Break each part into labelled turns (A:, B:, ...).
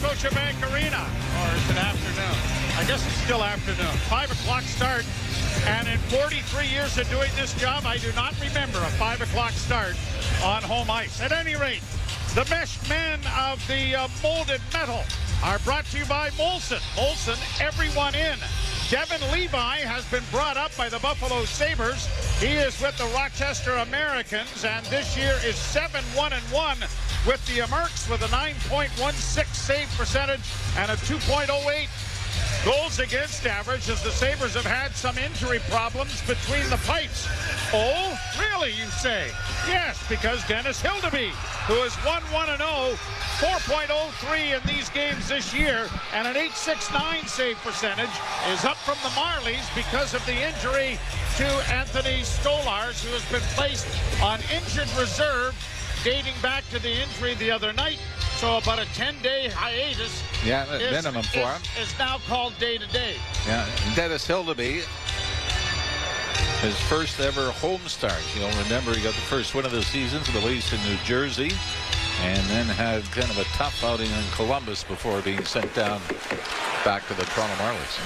A: Scotiabank Arena. Or is it afternoon? I guess it's still afternoon. 5 o'clock start. And in 43 years of doing this job, I do not remember a 5 o'clock start on home ice. At any rate, the meshed men of the molded metal are brought to you by Molson. Molson, everyone in. Devin Levi has been brought up by the Buffalo Sabres. He is with the Rochester Americans, and this year is 7-1-1 with the Amerks with a 9.16 save percentage and a 2.08 goals against average, as the Sabres have had some injury problems between the pipes. Oh, really, you say? Yes, because Dennis Hildeby, who is 1-1-0, 4.03 in these games this year, and an 8.69 save percentage, is up from the Marlies because of the injury to Anthony Stolarz, who has been placed on injured reserve dating back to the injury the other night. So about a 10-day hiatus
B: minimum for him.
A: Is now called day-to-day.
B: Yeah, Dennis Hildeby, his first ever home start. You'll remember he got the first win of the season for the Leafs in New Jersey, and then had kind of a tough outing in Columbus before being sent down back to the Toronto Marlies.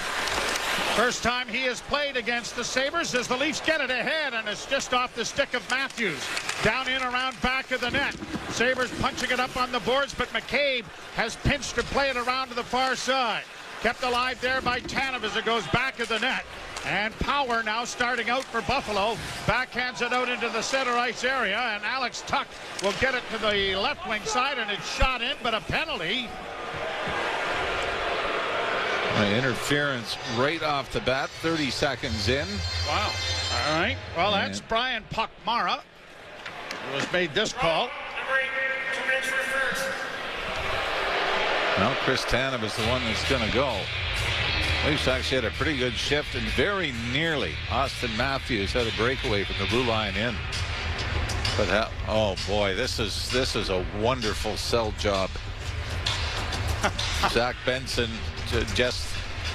A: First time he has played against the Sabres as the Leafs get it ahead, and it's just off the stick of Matthews. Down in around back of the net. Sabres punching it up on the boards, but McCabe has pinched to play it around to the far side. Kept alive there by Tanev as it goes back of the net. And Power now starting out for Buffalo. Backhands it out into the center ice area, and Alex Tuck will get it to the left wing side, and it's shot in, but a penalty.
B: Interference right off the bat, 30 seconds in.
A: Wow. All right. Well, that's Brian Puckmara who has made this call.
B: Well, Chris Tanev is the one that's going to go. Leafs actually had a pretty good shift, and very nearly Austin Matthews had a breakaway from the blue line in. But oh boy, this is a wonderful sell job. Zach Benson just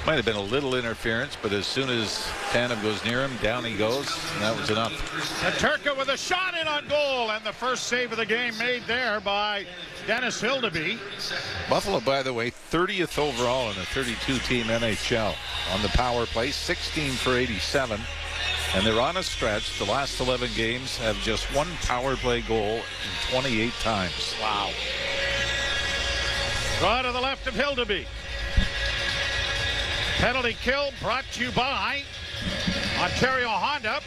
B: might have been a little interference, but as soon as Tanev goes near him, down he goes, and that was enough.
A: Turka with a shot in on goal, and the first save of the game made there by Dennis Hildeby.
B: Buffalo, by the way, 30th overall in the 32-team NHL on the power play, 16 for 87, and they're on a stretch. The last 11 games have just one power play goal in 28 times.
A: Wow. Draw to the left of Hildeby. Penalty kill brought to you by Ontario Honda.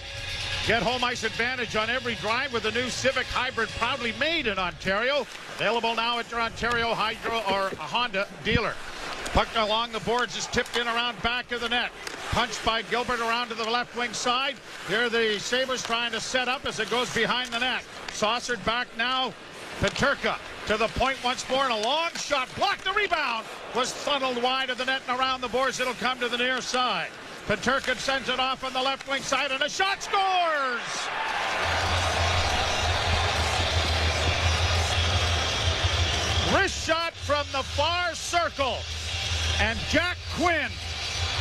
A: Get home ice advantage on every drive with the new Civic Hybrid, proudly made in Ontario. Available now at your Ontario Hydro or Honda dealer. Puck along the boards is tipped in around back of the net. Punched by Gilbert around to the left wing side. Here the Sabres trying to set up as it goes behind the net. Saucered back now. Peterka to the point once more, and a long shot blocked. The rebound was funneled wide of the net and around the boards. It'll come to the near side. Peterka sends it off on the left wing side, and a shot scores! Wrist shot from the far circle, and Jack Quinn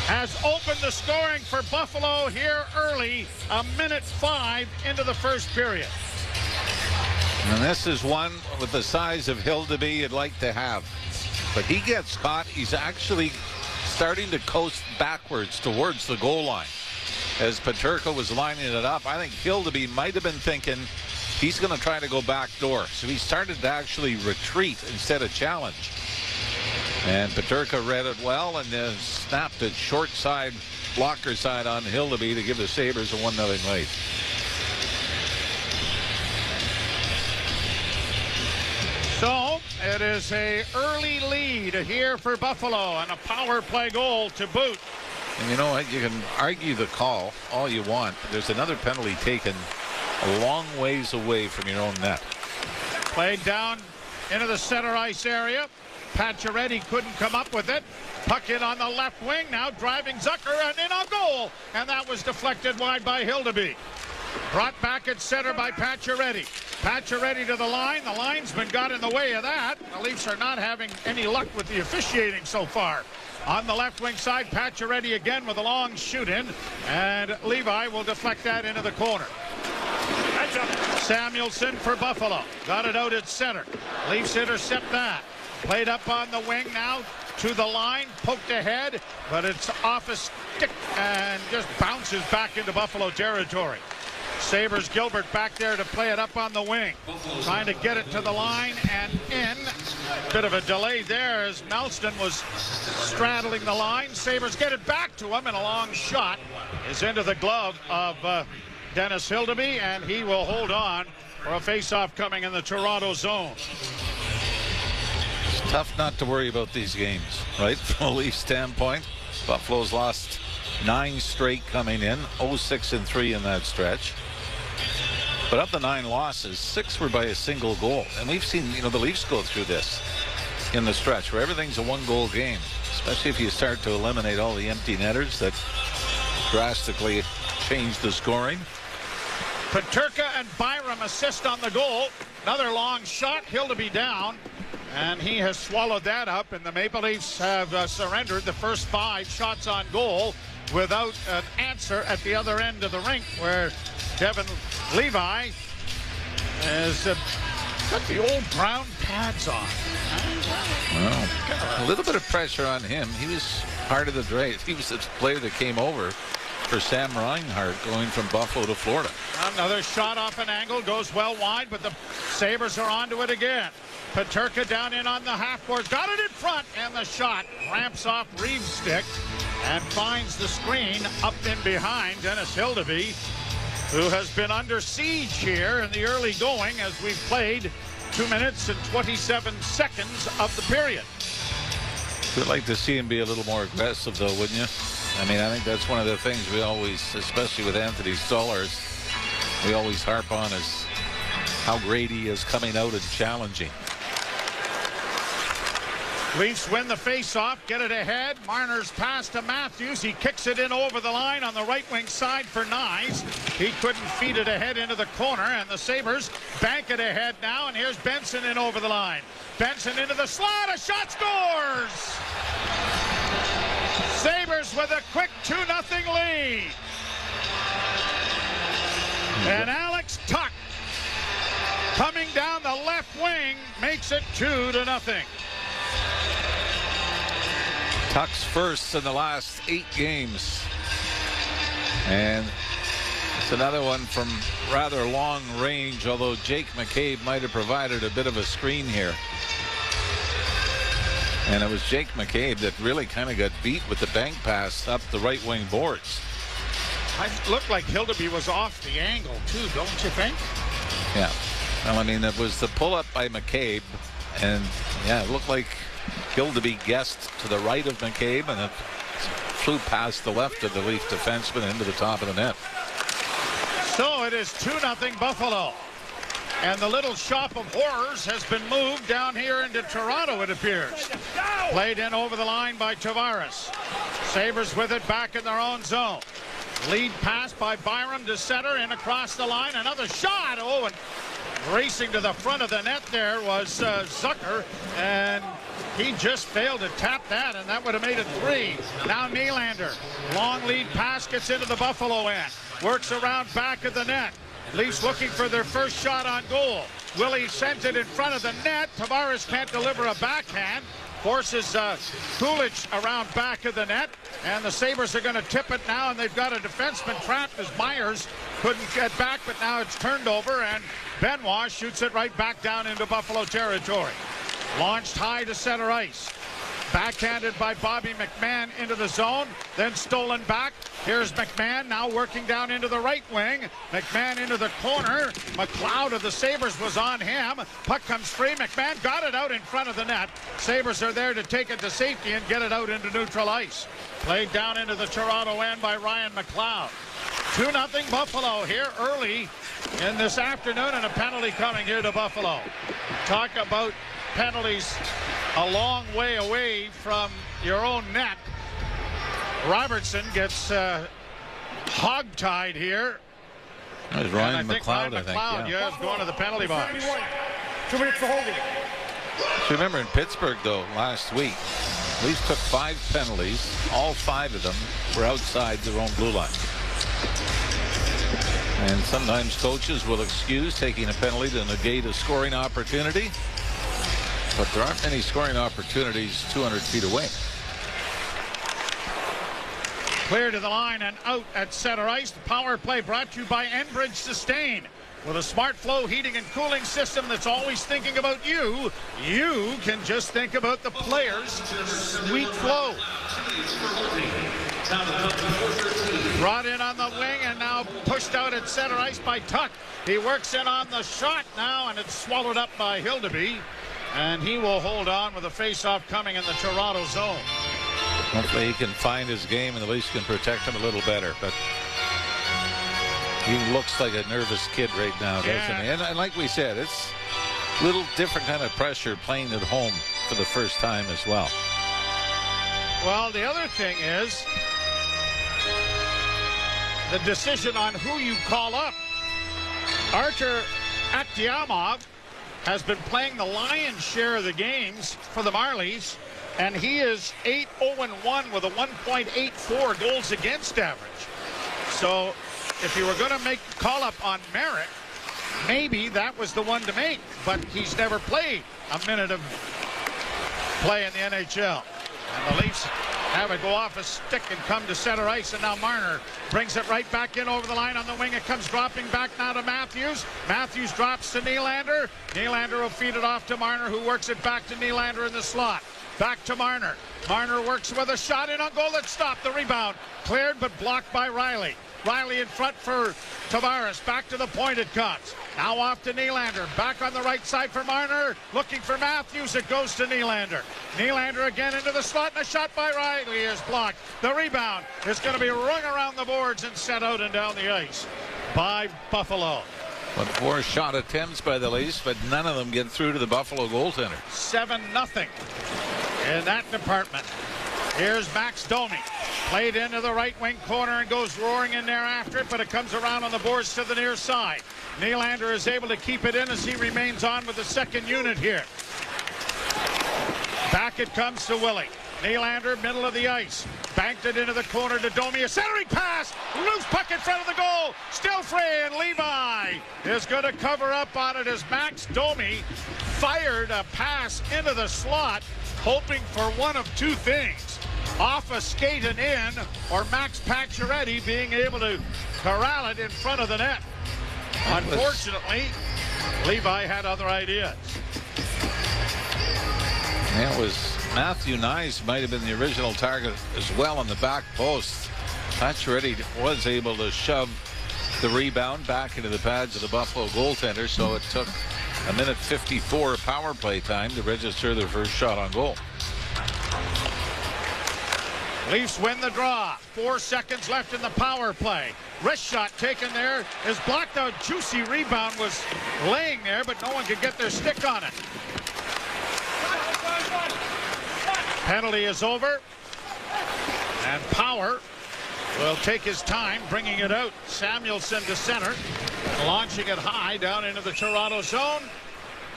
A: has opened the scoring for Buffalo here early, a minute 5 into the first period.
B: And this is one with the size of Hildeby you'd like to have. But he gets caught. He's actually starting to coast backwards towards the goal line. As Peterka was lining it up, I think Hildeby might have been thinking he's going to try to go back door. So he started to actually retreat instead of challenge. And Peterka read it well and then snapped it short side, blocker side on Hildeby to give the Sabres a 1-0 lead.
A: So it is a early lead here for Buffalo and a power play goal to boot.
B: And you know what? You can argue the call all you want. There's another penalty taken a long ways away from your own net.
A: Played down into the center ice area. Pacioretty couldn't come up with it. Puck in on the left wing now, driving Zucker and in on goal. And that was deflected wide by Hildeby. Brought back at center by Pacioretty. Pacioretty to the line. The linesman got in the way of that. The Leafs are not having any luck with the officiating so far. On the left wing side, Pacioretty again with a long shoot in, and Levi will deflect that into the corner. Samuelson for Buffalo. Got it out at center. Leafs intercept that. Played up on the wing now to the line, poked ahead, but it's off a stick and just bounces back into Buffalo territory. Sabres Gilbert back there to play it up on the wing, trying to get it to the line and in. Bit of a delay there as Melston was straddling the line. Sabres get it back to him, and a long shot is into the glove of Dennis Hildeby, and he will hold on for a face-off coming in the Toronto zone.
B: It's tough not to worry about these games, right? From a Leafs standpoint, Buffalo's lost 9 straight coming in, 0-6-3 in that stretch. But of the 9 losses, 6 were by a single goal. And we've seen, the Leafs go through this in the stretch where everything's a 1-goal game, especially if you start to eliminate all the empty netters that drastically change the scoring.
A: Peterka and Byram assist on the goal. Another long shot, Hildeby down, and he has swallowed that up, and the Maple Leafs have surrendered the first 5 shots on goal without an answer at the other end of the rink, where Devin Levi has got the old brown pads on.
B: Well, a little bit of pressure on him. He was part of the trade. He was the player that came over for Sam Reinhart going from Buffalo to Florida.
A: Another shot off an angle, goes well wide, but the Sabres are onto it again. Peterka down in on the half board, got it in front, and the shot ramps off Reeves' stick and finds the screen up in behind Dennis Hildeby, who has been under siege here in the early going as we've played 2 minutes and 27 seconds of the period.
B: You'd like to see him be a little more aggressive, though, wouldn't you? I mean, I think that's one of the things we always, especially with Anthony Stolarz, we always harp on is how great he is coming out and challenging.
A: Leafs win the face-off, get it ahead. Marner's pass to Matthews. He kicks it in over the line on the right wing side for Nyes. He couldn't feed it ahead into the corner, and the Sabres bank it ahead now, and here's Benson in over the line. Benson into the slot, a shot, scores! Sabres with a quick 2-0 lead. And Alex Tuch, coming down the left wing, makes it 2-0.
B: Tuch's first in the last 8 games. And it's another one from rather long range, although Jake McCabe might have provided a bit of a screen here. And it was Jake McCabe that really kind of got beat with the bank pass up the right wing boards.
A: It looked like Hildeby was off the angle too, don't you think?
B: Yeah. Well, I mean, it was the pull-up by McCabe, and yeah, it looked like Hildeby guessed to the right of McCabe, and it flew past the left of the Leaf defenseman into the top of the net.
A: So it is 2-0 Buffalo. And the little shop of horrors has been moved down here into Toronto, it appears. Played in over the line by Tavares. Sabres with it back in their own zone. Lead pass by Byram to center and across the line. Another shot. Oh, and racing to the front of the net there was Zucker, and he just failed to tap that, and that would have made it 3. Now Nylander. Long lead pass gets into the Buffalo end. Works around back of the net. Leafs looking for their first shot on goal. Willie sends it in front of the net. Tavares can't deliver a backhand. Forces Kulich around back of the net. And the Sabres are going to tip it now, and they've got a defenseman trapped as Myers couldn't get back, but now it's turned over, and Benoit shoots it right back down into Buffalo territory. Launched high to center ice. Backhanded by Bobby McMahon into the zone, then stolen back. Here's McMahon now working down into the right wing. McMahon into the corner. McLeod of the Sabres was on him. Puck comes free. McMahon got it out in front of the net. Sabres are there to take it to safety and get it out into neutral ice. Played down into the Toronto end by Ryan McLeod. 2-0 Buffalo here early in this afternoon, and a penalty coming here to Buffalo. Talk about penalties a long way away from your own net. Robertson gets hog-tied here.
B: That was Ryan McLeod,
A: Ryan McLeod, yeah, is going to the penalty box.
C: 2 minutes for holding.
B: So remember in Pittsburgh, though, last week, Leafs took 5 penalties. All 5 of them were outside their own blue line. And sometimes coaches will excuse taking a penalty to negate a scoring opportunity. But there aren't many scoring opportunities 200 feet away.
A: Clear to the line and out at center ice. The power play brought to you by Enbridge Sustain. With a smart flow heating and cooling system that's always thinking about you, you can just think about the players' sweet flow. Brought in on the wing and now pushed out at center ice by Tuck. He works in on the shot now, and it's swallowed up by Hildeby. And he will hold on with a face-off coming in the Toronto zone.
B: Hopefully he can find his game and the Leafs can protect him a little better. But he looks like a nervous kid right now, doesn't he? And like we said, it's a little different kind of pressure playing at home for the first time as well.
A: Well, the other thing is the decision on who you call up. Artur Akhtiamov has been playing the lion's share of the games for the Marlies, and he is 8-0-1 with a 1.84 goals against average. So if you were going to make a call up on merit, maybe that was the one to make, but he's never played a minute of play in the NHL. And the Leafs have it go off a stick and come to center ice, and now Marner brings it right back in over the line on the wing. It comes dropping back now to Matthews. Matthews drops to Nylander. Nylander will feed it off to Marner, who works it back to Nylander in the slot. Back to Marner. Marner works with a shot in on goal that stopped. The rebound cleared but blocked by Riley. Riley in front for Tavares. Back to the point it comes. Now off to Nylander. Back on the right side for Marner. Looking for Matthews. It goes to Nylander. Nylander again into the slot, and a shot by Riley is blocked. The rebound is going to be rung around the boards and set out and down the ice by Buffalo.
B: But 4 shot attempts by the Leafs, but none of them get through to the Buffalo goaltender.
A: 7-0 in that department. Here's Max Domi. Played into the right wing corner and goes roaring in there after it, but it comes around on the boards to the near side. Nylander is able to keep it in as he remains on with the second unit here. Back it comes to Willie. Nylander, middle of the ice. Banked it into the corner to Domi. A centering pass. Loose puck in front of the goal. Still free, and Levi is going to cover up on it as Max Domi fired a pass into the slot, hoping for one of two things. Off a skate and in, or Max Pacioretty being able to corral it in front of the net. Unfortunately, Levi had other ideas.
B: That was Matthew Nyes might have been the original target as well on the back post. Pacioretty was able to shove the rebound back into the pads of the Buffalo goaltender, so it took a minute 54 power play time to register their first shot on goal.
A: Leafs win the draw. 4 seconds left in the power play. Wrist shot taken there is blocked out. Juicy rebound was laying there, but no one could get their stick on it. Penalty is over, and Power will take his time bringing it out. Samuelson to center, launching it high down into the Toronto zone,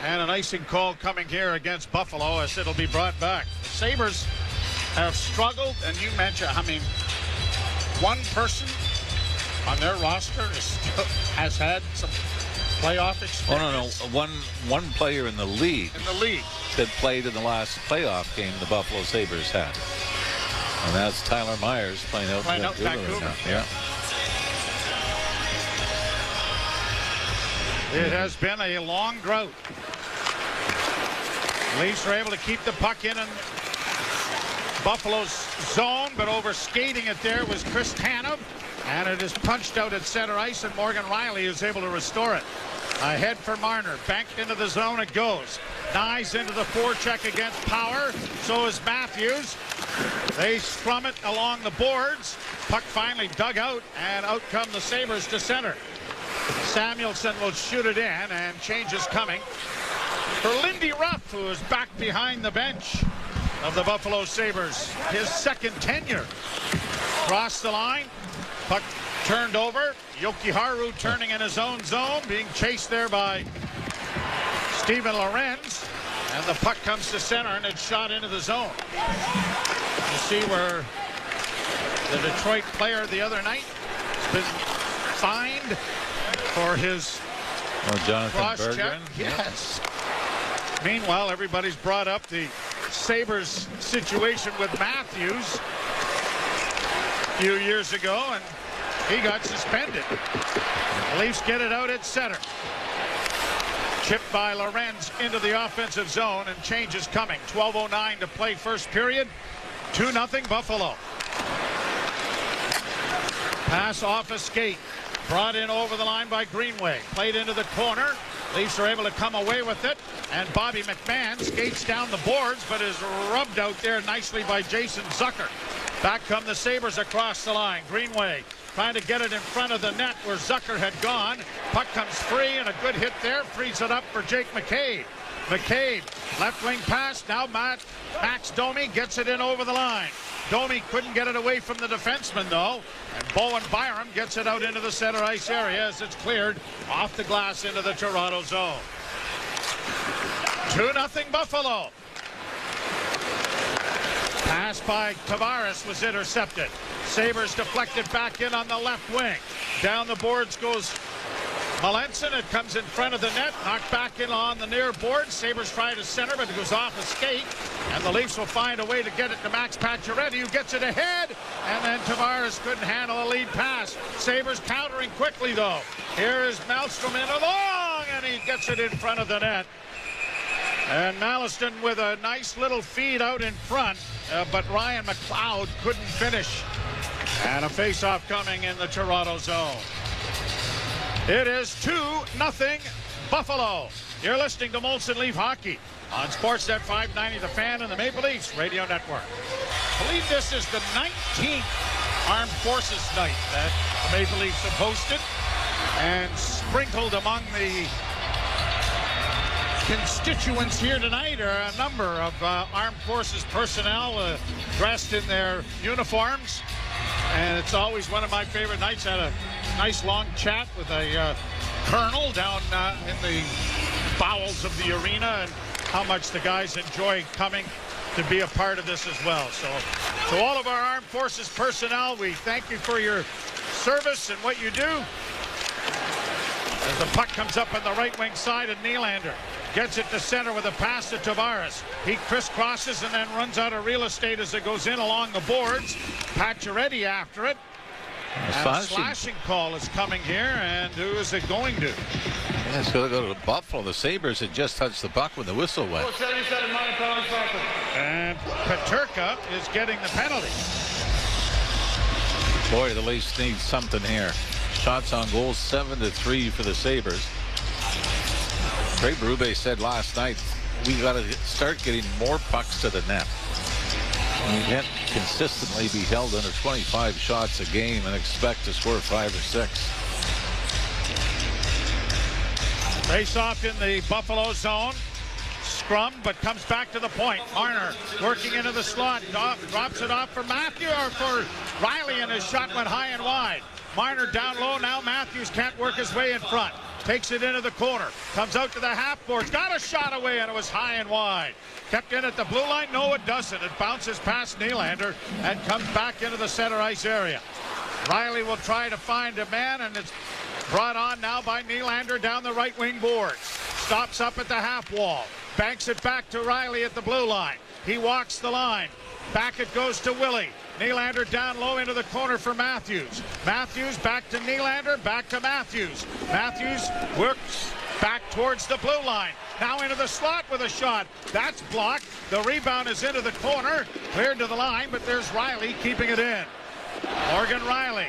A: and an icing call coming here against Buffalo as it'll be brought back. The Sabres have struggled, and you mentioned, I mean, one person on their roster has had some playoff experience.
B: Oh, no. One player in the league. That played in the last playoff game the Buffalo Sabres had. And that's Tyler Myers playing out Vancouver. Yeah.
A: It has been a long drought. Leafs are able to keep the puck in Buffalo's zone, but over skating it there was Chris Tanev, and it is punched out at center ice, and Morgan Riley is able to restore it. Ahead for Marner, banked into the zone it goes. Nyes into the forecheck against Power, so is Matthews. They scrum it along the boards. Puck finally dug out, and out come the Sabres to center. Samuelson will shoot it in, and change is coming for Lindy Ruff, who is back behind the bench of the Buffalo Sabres. His second tenure. Cross the line, puck turned over. Jokiharju turning in his own zone, being chased there by Steven Lorenz, and the puck comes to center, and it's shot into the zone. You see where the Detroit player the other night has been fined for his
B: Jonathan
A: cross
B: Berggren.
A: check. Yes. Meanwhile, everybody's brought up the Sabres situation with Matthews a few years ago, and he got suspended. The Leafs get it out at center. Chipped by Lorenz into the offensive zone, and change is coming. 12:09 to play first period. 2-0 Buffalo. Pass off a skate. Brought in over the line by Greenway. Played into the corner. Leafs are able to come away with it. And Bobby McMahon skates down the boards, but is rubbed out there nicely by Jason Zucker. Back come the Sabres across the line. Greenway trying to get it in front of the net where Zucker had gone. Puck comes free, and a good hit there frees it up for Jake McCabe. McCabe, left wing pass. Now Max Domi gets it in over the line. Domi couldn't get it away from the defenseman, though. And Bowen Byram gets it out into the center ice area as it's cleared off the glass into the Toronto zone. 2-0 Buffalo. Pass by Tavares was intercepted. Sabres deflected back in on the left wing. Down the boards goes Melanson. It comes in front of the net, knocked back in on the near board. Sabres try to center, but it goes off a skate. And the Leafs will find a way to get it to Max Pacioretty, who gets it ahead. And then Tavares couldn't handle a lead pass. Sabres countering quickly, though. Here is Malmstrom in along, and he gets it in front of the net. And Malliston with a nice little feed out in front, but Ryan McLeod couldn't finish. And a face-off coming in the Toronto zone. It is 2-0 Buffalo. You're listening to Molson Leaf Hockey on Sportsnet 590, The Fan and the Maple Leafs Radio Network. I believe this is the 19th Armed Forces night that the Maple Leafs have hosted, and sprinkled among the constituents here tonight are a number of Armed Forces personnel dressed in their uniforms. And it's always one of my favorite nights. I had a nice long chat with a colonel down in the bowels of the arena, and how much the guys enjoy coming to be a part of this as well. So to all of our Armed Forces personnel, we thank you for your service and what you do. As the puck comes up on the right wing side, and Nylander gets it to center with a pass to Tavares. He crisscrosses and then runs out of real estate as it goes in along the boards. Pacioretty after it. And a slashing call is coming here, and who is it going to?
B: Yeah, it's going to go to Buffalo. The Sabres had just touched the puck when the whistle went.
A: And Peterka is getting the penalty.
B: Boy, the Leafs need something here. Shots on goal 7-3 for the Sabres. Trey Berube said last night, we got to start getting more pucks to the net. You can't consistently be held under 25 shots a game and expect to score 5 or 6.
A: Face off in the Buffalo zone. Scrum, but comes back to the point. Marner working into the slot. Drops it off for Matthew, or for Riley, and his shot went high and wide. Marner down low. Now Matthews can't work his way in front. Takes it into the corner. Comes out to the half boards. Got a shot away, and it was high and wide. Kept in at the blue line. No, it doesn't. It bounces past Nylander and comes back into the center ice area. Riley will try to find a man, and it's brought on now by Nylander down the right wing boards. Stops up at the half wall. Banks it back to Riley at the blue line. He walks the line. Back it goes to Willie. Nylander down low into the corner for Matthews. Matthews back to Nylander, back to Matthews. Matthews works back towards the blue line. Now into the slot with a shot. That's blocked. The rebound is into the corner. Cleared to the line, but there's Riley keeping it in. Morgan Riley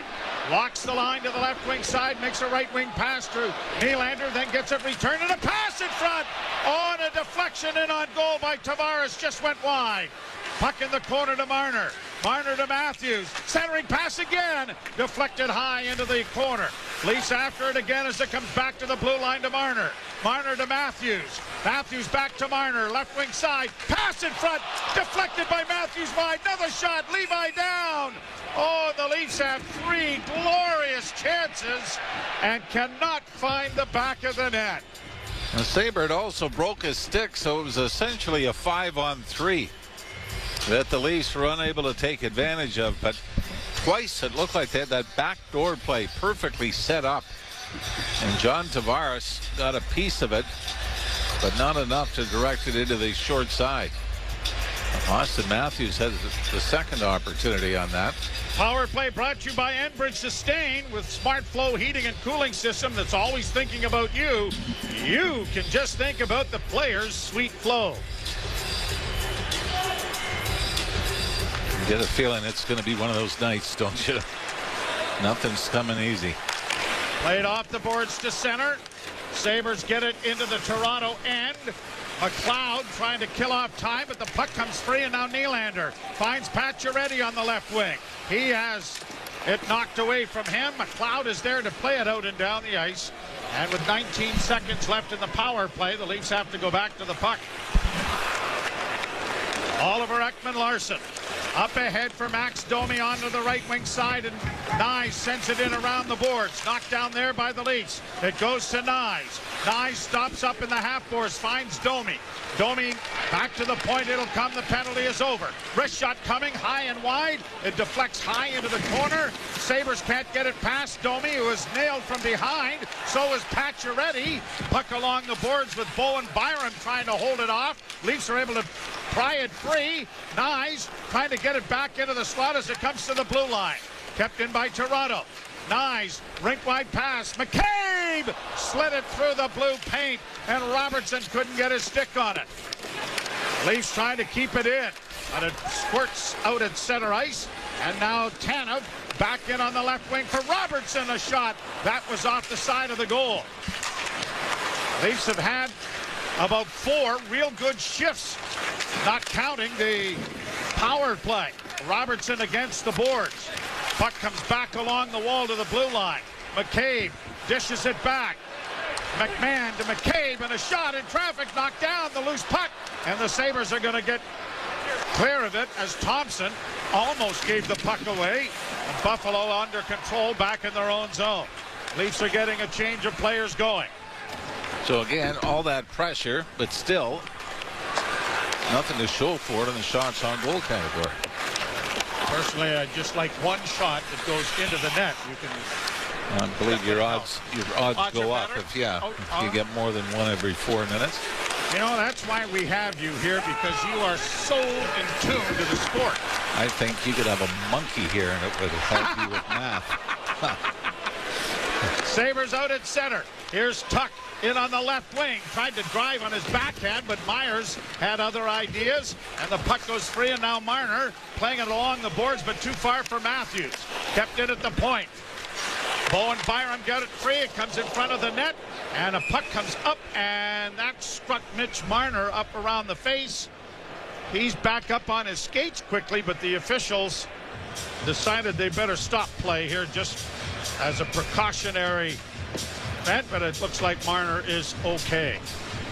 A: walks the line to the left wing side, makes a right wing pass to Nylander, then gets it returned, and a pass in front. On a deflection in on goal by Tavares, just went wide. Puck in the corner to Marner. Marner to Matthews. Centering pass again. Deflected high into the corner. Leafs after it again as it comes back to the blue line to Marner. Marner to Matthews. Matthews back to Marner. Left wing side. Pass in front. Deflected by Matthews wide. Another shot. Levi down. Oh, the Leafs have 3 glorious chances and cannot find the back of the net.
B: The Sabre had also broke his stick, so it was essentially a 5-on-3 that the Leafs were unable to take advantage of. But twice it looked like they had that backdoor play perfectly set up, and John Tavares got a piece of it. but not enough to direct it into the short side. Austin Matthews has the second opportunity on that.
A: Power play brought to you by Enbridge Sustain with Smart Flow heating and cooling system that's always thinking about you. You can just think about the players' sweet flow.
B: You get a feeling it's going to be one of those nights, don't you? Nothing's coming easy.
A: Played off the boards to center. Sabres get it into the Toronto end. McLeod trying to kill off time, but the puck comes free, and now Nylander finds Pacioretty on the left wing. He has it knocked away from him. McLeod is there to play it out and down the ice. And with 19 seconds left in the power play, the Leafs have to go back to the puck. Oliver Ekman-Larsson up ahead for Max Domi onto the right wing side, and Nyes sends it in around the boards. Knocked down there by the Leafs. It goes to Nyes. Nyes stops up in the half boards, finds Domi. Domi back to the point. It'll come. The penalty is over. Wrist shot coming high and wide. It deflects high into the corner. Sabres can't get it past Domi, who is nailed from behind. So is Pacioretty. Puck along the boards with Bowen Byram trying to hold it off. Leafs are able to pry it free. Nyes trying to get it back into the slot as it comes to the blue line. Kept in by Toronto. Nyes, rink-wide pass. McCabe slid it through the blue paint, and Robertson couldn't get his stick on it. Leafs trying to keep it in, and it squirts out at center ice. And now Tanev back in on the left wing for Robertson. A shot that was off the side of the goal. Leafs have had about 4 real good shifts, not counting the power play. Robertson against the boards. Puck comes back along the wall to the blue line. McCabe dishes it back. McMahon to McCabe, and a shot in traffic, knocked down the loose puck. And the Sabres are going to get clear of it as Thompson almost gave the puck away. And Buffalo under control back in their own zone. Leafs are getting a change of players going.
B: So again, all that pressure, but still nothing to show for it in the shots on goal category.
A: Personally, I just like one shot that goes into the net. You can.
B: I believe your odds go up if you get more than one every 4 minutes.
A: You know, that's why we have you here, because you are so in tune to the sport.
B: I think you could have a monkey here and it would help you with math.
A: Sabres out at center. Here's Tuck in on the left wing. Tried to drive on his backhand, but Myers had other ideas. And the puck goes free, and now Marner playing it along the boards, but too far for Matthews. Kept it at the point. Bowen Byram got it free. It comes in front of the net, and a puck comes up, and that struck Mitch Marner up around the face. He's back up on his skates quickly, but the officials decided they better stop play here just as a precautionary event, but it looks like Marner is okay.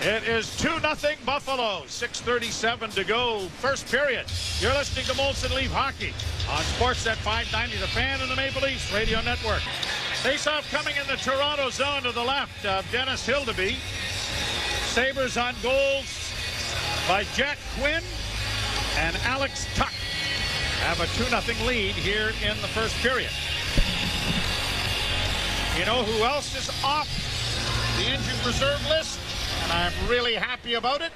A: It is 2-0 Buffalo. 6:37 to go, first period. You're listening to Molson Leaf Hockey on Sportsnet 590, The Fan and the Maple Leafs Radio Network. Face-off coming in the Toronto zone to the left of Dennis Hildeby. Sabres on goals by Jack Quinn and Alex Tuck. Have a 2-0 lead here in the first period. You know who else is off the injured reserve list? And I'm really happy about it.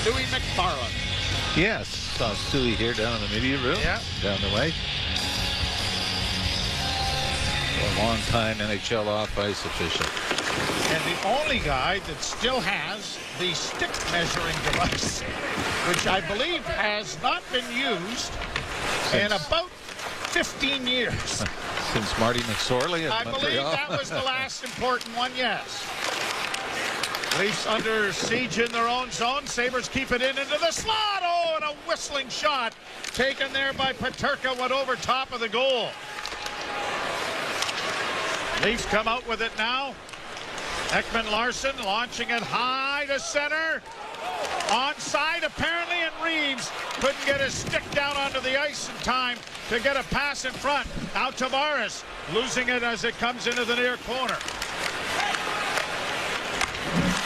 A: Stewie McFarland.
B: Yes, saw Stewie here down in the media room.
A: Yeah.
B: Down the way. A long-time NHL off-ice official.
A: And the only guy that still has the stick measuring device, which I believe has not been used in about 15 years.
B: Since Marty McSorley at Montreal.
A: I believe that was the last important one, yes. Leafs under siege in their own zone. Sabres keep it in into the slot. Oh, and a whistling shot taken there by Peterka, went over top of the goal. Leafs come out with it now. Ekman-Larsson launching it high to center. Onside apparently, and Reeves couldn't get his stick down onto the ice in time to get a pass in front. Now Tavares losing it as it comes into the near corner.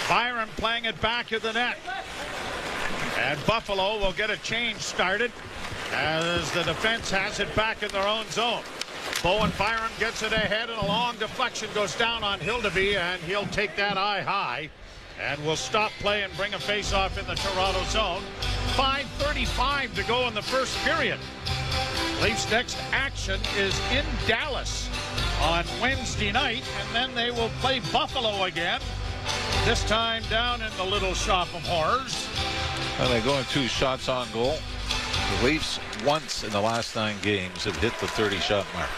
A: Byram playing it back at the net. And Buffalo will get a change started as the defense has it back in their own zone. Bowen Byron gets it ahead, and a long deflection goes down on Hildeby, and he'll take that eye high. And will stop play and bring a face-off in the Toronto zone. 5:35 to go in the first period. Leafs' next action is in Dallas on Wednesday night, and then they will play Buffalo again, this time down in the Little Shop of Horrors.
B: And they're going 2 shots on goal. The Leafs once in the last 9 games have hit the 30-shot mark.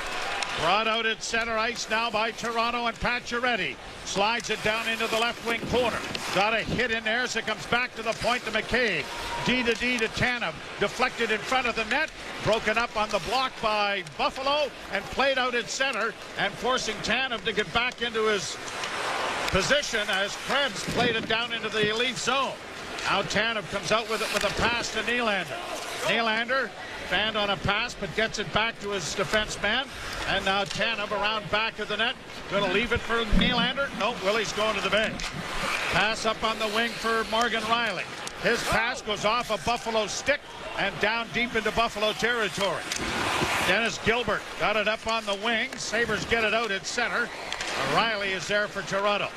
A: Brought out at center ice now by Toronto, and Pacioretty slides it down into the left wing corner. Got a hit in there as it comes back to the point to McCabe. D to Tanev. Deflected in front of the net. Broken up on the block by Buffalo and played out at center, and forcing Tanev to get back into his position as Krebs played it down into the elite zone. Now Tanev comes out with it with a pass to Nylander. Nylander fanned on a pass, but gets it back to his defenseman. And now Tanev around back of the net. Going to leave it for Nylander. No, Willie's going to the bench. Pass up on the wing for Morgan Riley. His pass goes off a Buffalo stick and down deep into Buffalo territory. Dennis Gilbert got it up on the wing. Sabres get it out at center. Riley is there for Toronto.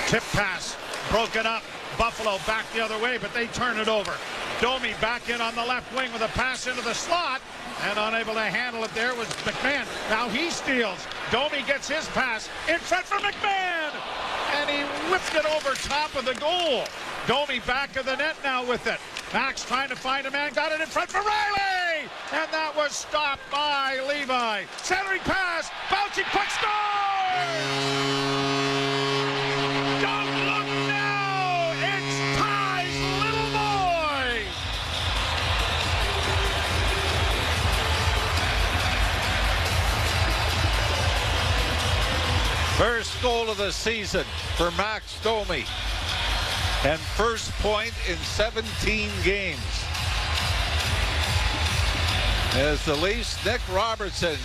A: Tip pass broken up. Buffalo back the other way, but they turn it over. Domi back in on the left wing with a pass into the slot, and unable to handle it there was McMahon. Now he steals. Domi gets his pass in front for McMahon, and he whipped it over top of the goal. Domi back of the net now with it. Max trying to find a man, got it in front for Riley, and that was stopped by Levi. Centering pass, bouncing puck, score!
B: First goal of the season for Max Domi, and first point in 17 games. As the Leafs, Nick Robertson,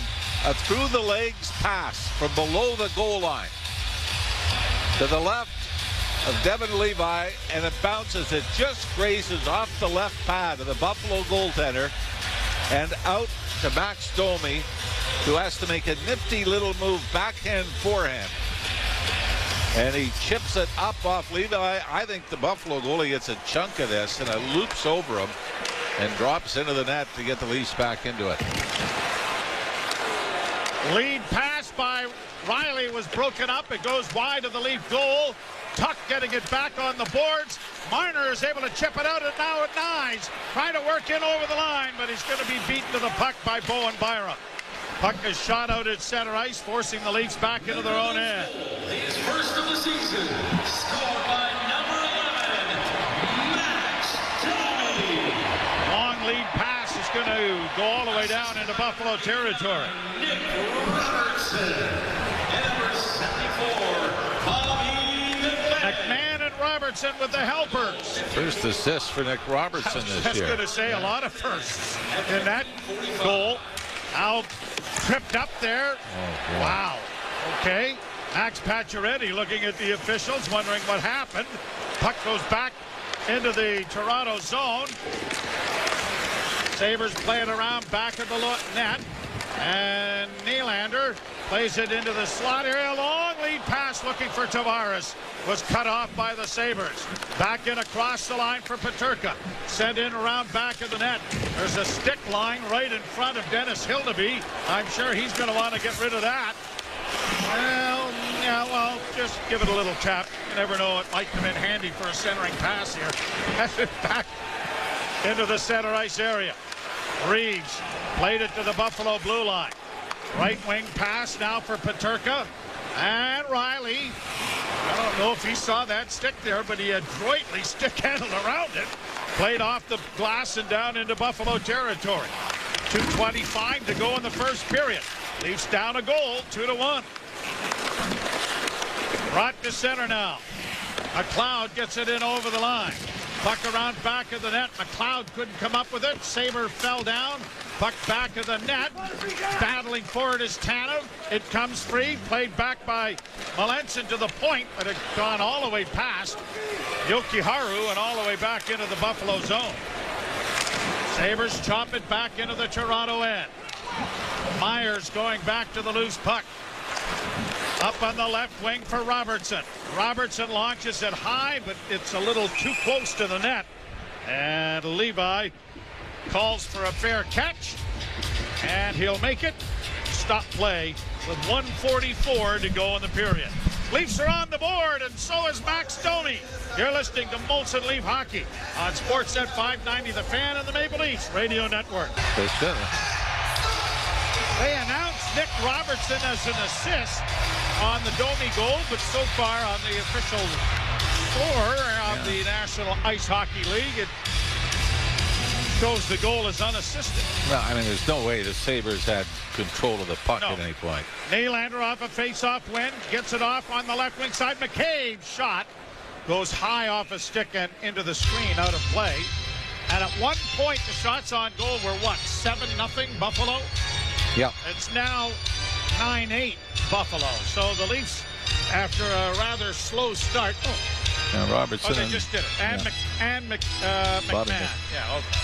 B: a through the legs pass from below the goal line to the left of Devin Levi, and it bounces. It just grazes off the left pad of the Buffalo goaltender and out to Max Domi, who has to make a nifty little move, backhand, forehand. And he chips it up off Levi. I think the Buffalo goalie gets a chunk of this, and it loops over him and drops into the net to get the Leafs back into it.
A: Lead pass by Riley was broken up. It goes wide of the Leaf goal. Tuck getting it back on the boards. Marner is able to chip it out, and now it Nyes trying to work in over the line, but he's going to be beaten to the puck by Bowen Byram. Puck is shot out at center ice, forcing the Leafs back into their own end.
D: His first of the season, scored by number 11, Max Domi.
A: Long lead pass is going to go all the way down into Buffalo territory.
D: Nick Robertson, and number 74,
A: McMahon and Robertson with the helpers.
B: First assist for Nick Robertson this year.
A: I was going to say a lot of firsts in that goal. Now tripped up there.
B: Oh,
A: wow. Okay. Max Pacioretty looking at the officials, wondering what happened. Puck goes back into the Toronto zone. Sabres play it around back of the net. And Nylander plays it into the slot area. Long lead pass looking for Tavares. Was cut off by the Sabres. Back in across the line for Peterka. Sent in around back of the net. There's a stick line right in front of Dennis Hildeby. I'm sure he's going to want to get rid of that. Well, yeah, well, just give it a little tap. You never know, it might come in handy for a centering pass here. That's it back into the center ice area. Reeves played it to the Buffalo blue line. Right wing pass now for Peterka. And Riley, I don't know if he saw that stick there, but he adroitly stick-handled around it. Played off the glass and down into Buffalo territory. 2:25 to go in the first period. Leafs down a goal, 2-1. Brought to center now. McLeod gets it in over the line. Puck around back of the net. McLeod couldn't come up with it. Sabre fell down. Puck back of the net. Battling for it is Tanev. It comes free. Played back by Melanson to the point, but it gone all the way past Jokiharju and all the way back into the Buffalo zone. Sabres chop it back into the Toronto end. Myers going back to the loose puck. Up on the left wing for Robertson. Robertson launches it high, but it's a little too close to the net. And Levi calls for a fair catch, and he'll make it. Stop play with 1:44 to go in the period. Leafs are on the board, and so is Max Domi. You're listening to Molson Leaf Hockey on Sportsnet 590, The Fan and the Maple Leafs Radio Network. They announced Nick Robertson as an assist on the Domi goal, but so far on the official score of the National Ice Hockey League, it shows the goal is unassisted.
B: Well, I mean, there's no way the Sabres had control of the puck at any point.
A: Nylander off a face-off win, gets it off on the left wing side. McCabe's shot goes high off a stick and into the screen, out of play. And at one point, the shots on goal were what, 7-0 Buffalo?
B: Yeah.
A: It's now 9-8 Buffalo. So the Leafs, after a rather slow start.
B: Now Robertson.
A: They just did it. And McMahon. Yeah, okay.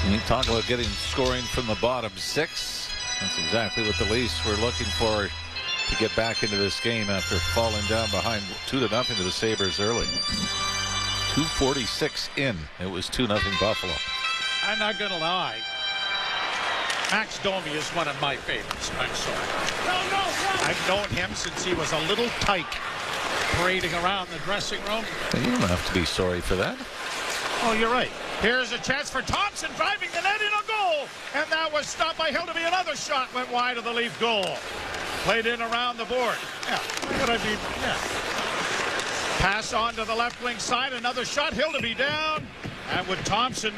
B: You talk about getting scoring from the bottom six. That's exactly what the Leafs were looking for to get back into this game after falling down behind 2-0 to the Sabres early. 2:46 in. It was 2-0 Buffalo.
A: I'm not going to lie. Max Domi is one of my favorites. I'm sorry. I've known him since he was a little tyke parading around the dressing room.
B: You don't have to be sorry for that.
A: Oh, you're right. Here's a chance for Thompson driving the net in a goal. And that was stopped by Hildeby. Another shot went wide of the Leaf goal. Played in around the board. Yeah. What I mean, yeah. Pass on to the left wing side. Another shot. Hildeby down. And with Thompson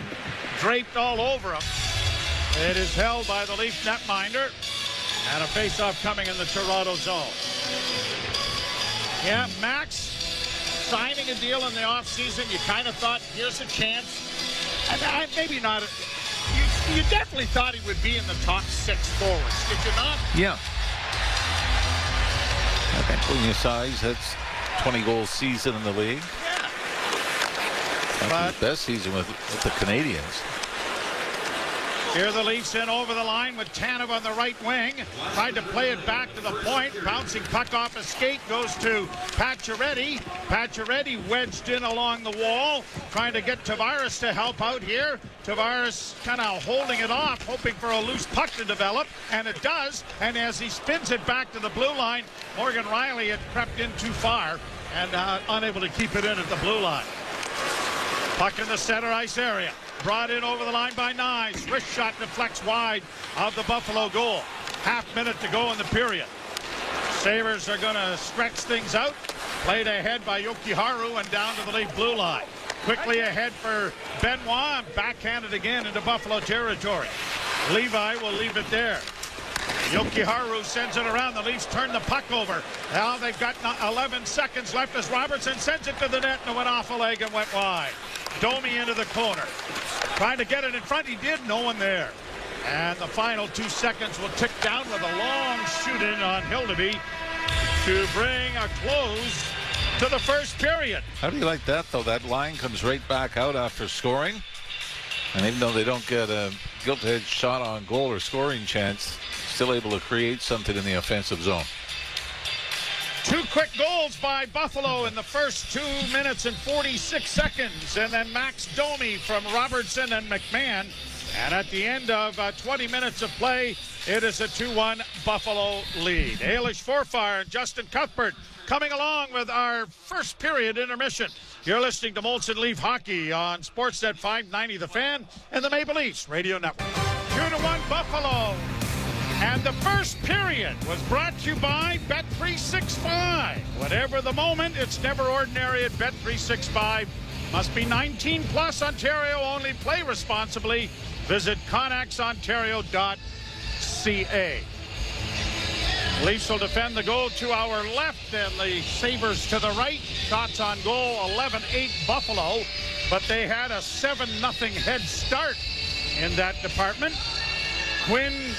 A: draped all over him, it is held by the Leaf netminder. And a face-off coming in the Toronto zone. Yeah, Max signing a deal in the offseason. You kind of thought, here's a chance. And maybe not. You definitely thought he would be in the top 6 forwards, did you not?
B: Yeah. I think when you size, that's 20-goal season in the league.
A: Yeah.
B: That's his best season with the Canadians.
A: Here the Leafs in over the line with Tanev on the right wing. Tried to play it back to the point. Bouncing puck off a skate goes to Pacioretty. Pacioretty wedged in along the wall. Trying to get Tavares to help out here. Tavares kind of holding it off, hoping for a loose puck to develop. And it does. And as he spins it back to the blue line, Morgan Riley had crept in too far and unable to keep it in at the blue line. Puck in the center ice area. Brought in over the line by Nyes. Wrist shot deflects wide of the Buffalo goal. Half minute to go in the period. Sabres are going to stretch things out. Played ahead by Jokiharju and down to the Leaf blue line. Quickly ahead for Benoit and backhanded again into Buffalo territory. Levi will leave it there. Jokiharju sends it around. The Leafs turn the puck over. Now they've got 11 seconds left as Robertson sends it to the net and it went off a leg and went wide. Domi into the corner. Trying to get it in front. He did. No one there. And the final 2 seconds will tick down with a long shoot-in on Hildeby to bring a close to the first period.
B: How do you like that, though? That line comes right back out after scoring. And even though they don't get a gilt-edged shot on goal or scoring chance, still able to create something in the offensive zone.
A: 2 quick goals by Buffalo in the first 2 minutes and 46 seconds. And then Max Domi from Robertson and McMahon. And at the end of 20 minutes of play, it is a 2-1 Buffalo lead. Ailish Forfar and Justin Cuthbert coming along with our first period intermission. You're listening to Molson Leaf Hockey on Sportsnet 590 The Fan and the Maple Leafs Radio Network. 2-1 Buffalo. And the first period was brought to you by Bet365. Whatever the moment, it's never ordinary at Bet365. Must be 19 plus, Ontario only. Play responsibly. Visit ConnexOntario.ca. Leafs will defend the goal to our left and the Sabres to the right. Shots on goal, 11-8 Buffalo. But they had a 7-0 head start in that department. Quinn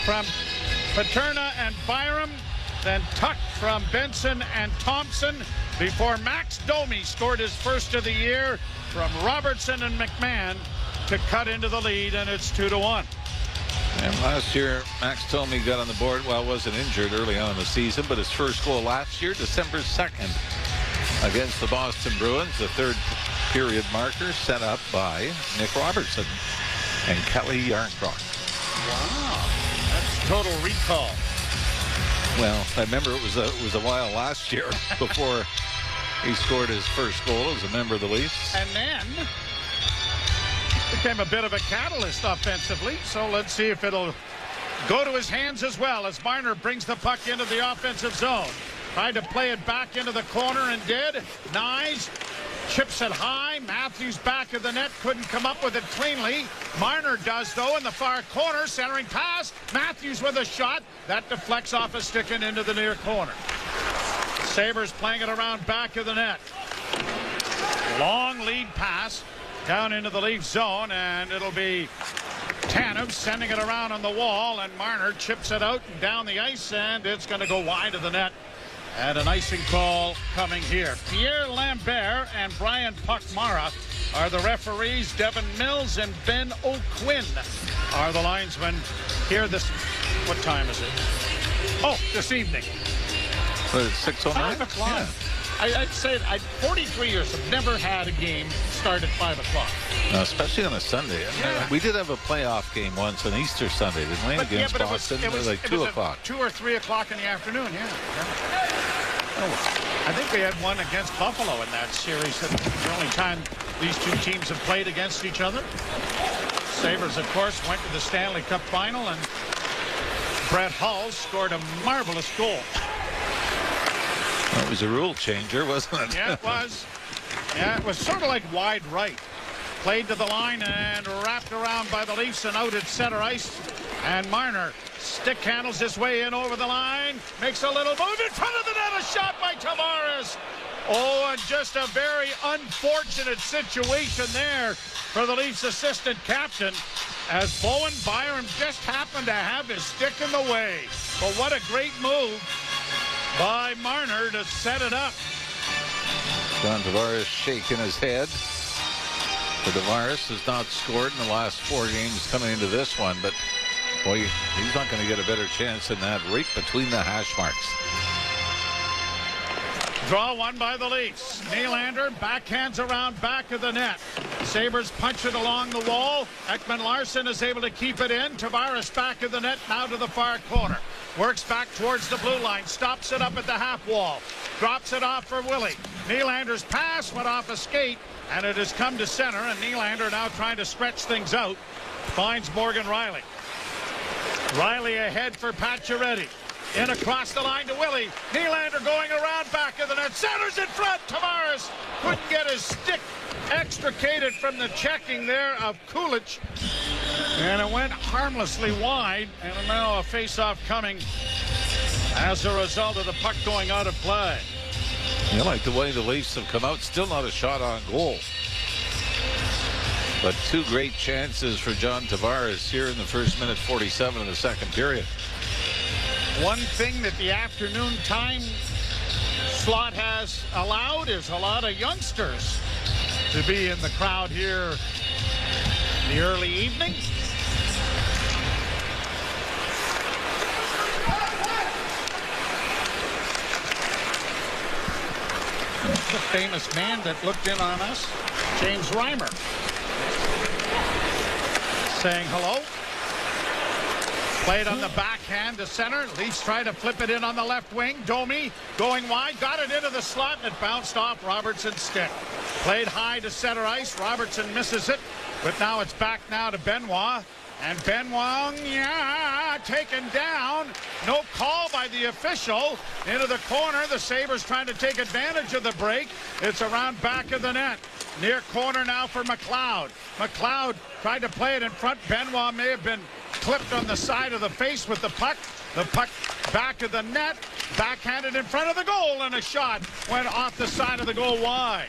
A: from Paterna and Byram, then Tuck from Benson and Thompson before Max Domi scored his first of the year from Robertson and McMahon to cut into the lead, and it's 2-1.
B: And last year, Max told me he got on the board. Well, wasn't injured early on in the season, but his first goal last year, December 2nd, against the Boston Bruins, the third period marker set up by Nick Robertson and Kelly Yarncroc.
A: Wow, that's total recall.
B: Well, I remember it was a while last year before he scored his first goal as a member of the Leafs.
A: And then became a bit of a catalyst offensively. So let's see if it'll go to his hands as well as Marner brings the puck into the offensive zone. Tried to play it back into the corner and did. Nyes chips it high. Matthews back of the net. Couldn't come up with it cleanly. Marner does, though, in the far corner. Centering pass. Matthews with a shot. That deflects off a stick and into the near corner. Sabres playing it around back of the net. Long lead pass down into the Leaf zone, and it'll be Tanev sending it around on the wall, and Marner chips it out and down the ice, and it's going to go wide of the net. And an icing call coming here. Pierre Lambert and Brian Puckmara are the referees. Devin Mills and Ben O'Quinn are the linesmen here this... What time is it? Oh, this evening.
B: What is it, 6:09?
A: 5 o'clock.
B: Yeah.
A: I'd say 43 years have never had a game start at 5 o'clock.
B: Especially on a Sunday.
A: Yeah.
B: We did have a playoff game once on Easter Sunday, didn't we? Against Boston. It was like 2 o'clock.
A: 2 or 3 o'clock in the afternoon, yeah. Oh, I think we had one against Buffalo in that series. That's the only time these two teams have played against each other. Sabres, of course, went to the Stanley Cup final, and Brett Hull scored a marvelous goal.
B: It was a rule changer, wasn't it?
A: Yeah, it was. Yeah, it was sort of like wide right. Played to the line and wrapped around by the Leafs and out at center ice. And Marner stick handles his way in over the line. Makes a little move in front of the net. A shot by Tavares. Oh, and just a very unfortunate situation there for the Leafs assistant captain, as Bowen Byram just happened to have his stick in the way. But what a great move by Marner to set it up.
B: John Tavares shaking his head. For Tavares has not scored in the last 4 games coming into this one, but boy, he's not going to get a better chance than that right between the hash marks.
A: Draw one by the Leafs. Nylander backhands around back of the net. Sabres punch it along the wall. Ekman Larsson is able to keep it in. Tavares back of the net, now to the far corner. Works back towards the blue line. Stops it up at the half wall. Drops it off for Willie. Nylander's pass went off a skate, and it has come to center, and Nylander now trying to stretch things out. Finds Morgan Rielly. Rielly ahead for Pacioretty. In across the line to Willie. Nylander going around back of the net. Centers in front. Tavares couldn't get his stick extricated from the checking there of Kulich. And it went harmlessly wide. And now a face-off coming as a result of the puck going out of play.
B: You like the way the Leafs have come out. Still not a shot on goal. But 2 great chances for John Tavares here in the first minute 47 of the second period.
A: One thing that the afternoon time slot has allowed is a lot of youngsters to be in the crowd here in the early evening. The famous man that looked in on us, James Reimer, saying hello. Played on the backhand to center. Leafs try to flip it in on the left wing. Domi going wide. Got it into the slot, and it bounced off Robertson's stick. Played high to center ice. Robertson misses it. But now it's back now to Benoit. And Benoit, yeah, taken down. No call by the official. Into the corner. The Sabres trying to take advantage of the break. It's around back of the net. Near corner now for McLeod. McLeod tried to play it in front. Benoit may have been clipped on the side of the face with the puck. The puck back of the net. Backhanded in front of the goal, and a shot went off the side of the goal wide.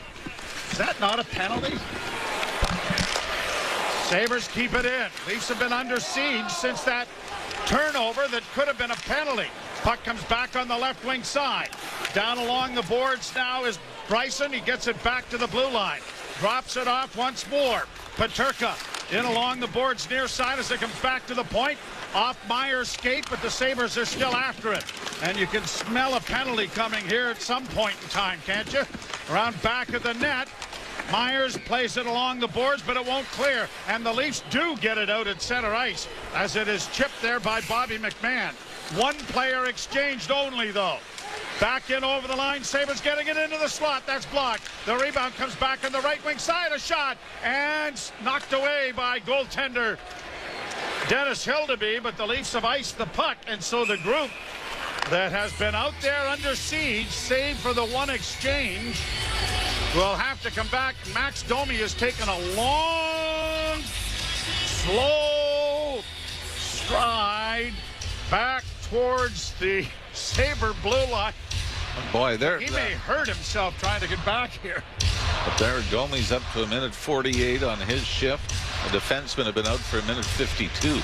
A: Is that not a penalty? Sabres keep it in. Leafs have been under siege since that turnover that could have been a penalty. Puck comes back on the left wing side. Down along the boards now is Bryson. He gets it back to the blue line. Drops it off once more. Peterka in along the boards near side as it comes back to the point. Off Myers' skate, but the Sabres are still after it. And you can smell a penalty coming here at some point in time, can't you? Around back of the net. Myers plays it along the boards, but it won't clear. And the Leafs do get it out at center ice as it is chipped there by Bobby McMahon. One player exchanged only, though. Back in over the line. Sabres getting it into the slot. That's blocked. The rebound comes back on the right wing side. A shot. And knocked away by goaltender Dennis Hildeby. But the Leafs have iced the puck. And so the group that has been out there under siege, save for the one exchange, will have to come back. Max Domi has taken a long, slow stride back towards the Sabre blue line.
B: Boy,
A: He may hurt himself trying to get back here.
B: But there, Domi's up to a minute 48 on his shift. The defensemen have been out for a minute 52.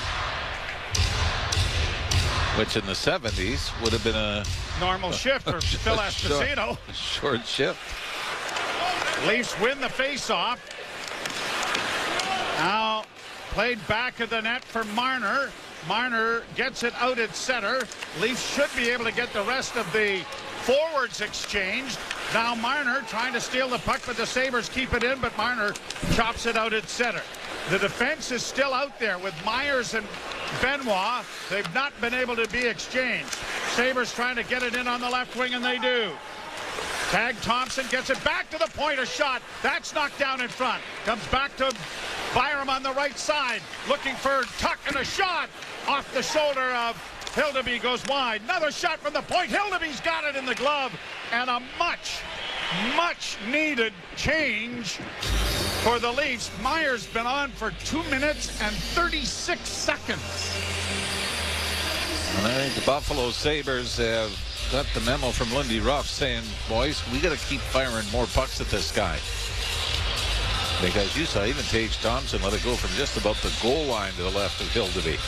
B: Which in the 70s would have been a
A: normal shift for Phil Esposito.
B: Short shift.
A: Leafs win the face-off. Now played back of the net for Marner. Marner gets it out at center. Leafs should be able to get the rest of the forwards exchanged. Now Marner trying to steal the puck, but the Sabres keep it in, but Marner chops it out at center. The defense is still out there with Myers and Benoit. They've not been able to be exchanged. Sabres trying to get it in on the left wing, and they do. Tag Thompson gets it back to the point. A shot. That's knocked down in front. Comes back to Byram on the right side. Looking for Tuck, and a shot off the shoulder of Hildeby goes wide. Another shot from the point. Hildeby's got it in the glove. And a much needed change for the Leafs. Myers been on for 2 minutes and 36 seconds.
B: And I think the Buffalo Sabres have got the memo from Lindy Ruff saying, boys, we got to keep firing more pucks at this guy. Because you saw even Tage Thompson let it go from just about the goal line to the left of Hildeby.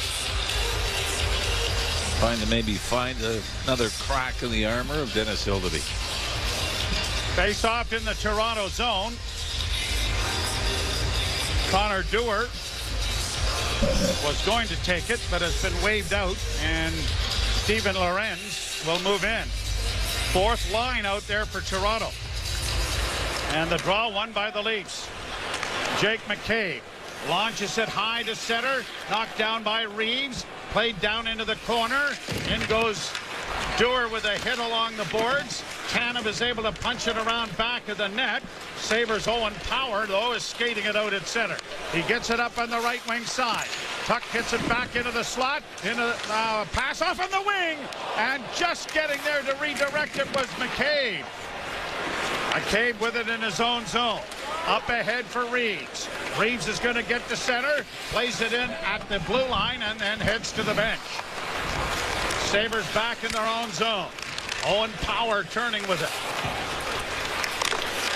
B: Trying to maybe find another crack in the armor of Dennis Hildeby.
A: Face off in the Toronto zone. Connor Dewar was going to take it, but has been waved out, and Steven Lorenz will move in. Fourth line out there for Toronto. And the draw won by the Leafs. Jake McCabe launches it high to center, knocked down by Reeves, played down into the corner. In goes Dewar with a hit along the boards. Tanev is able to punch it around back of the net. Sabres Owen Power, though, is skating it out at center. He gets it up on the right wing side. Tuck hits it back into the slot. Into pass off on the wing. And just getting there to redirect it was McCabe. McCabe with it in his own zone. Up ahead for Reeves. Reeves is going to get to center. Plays it in at the blue line and then heads to the bench. Sabres back in their own zone. Owen Power turning with it.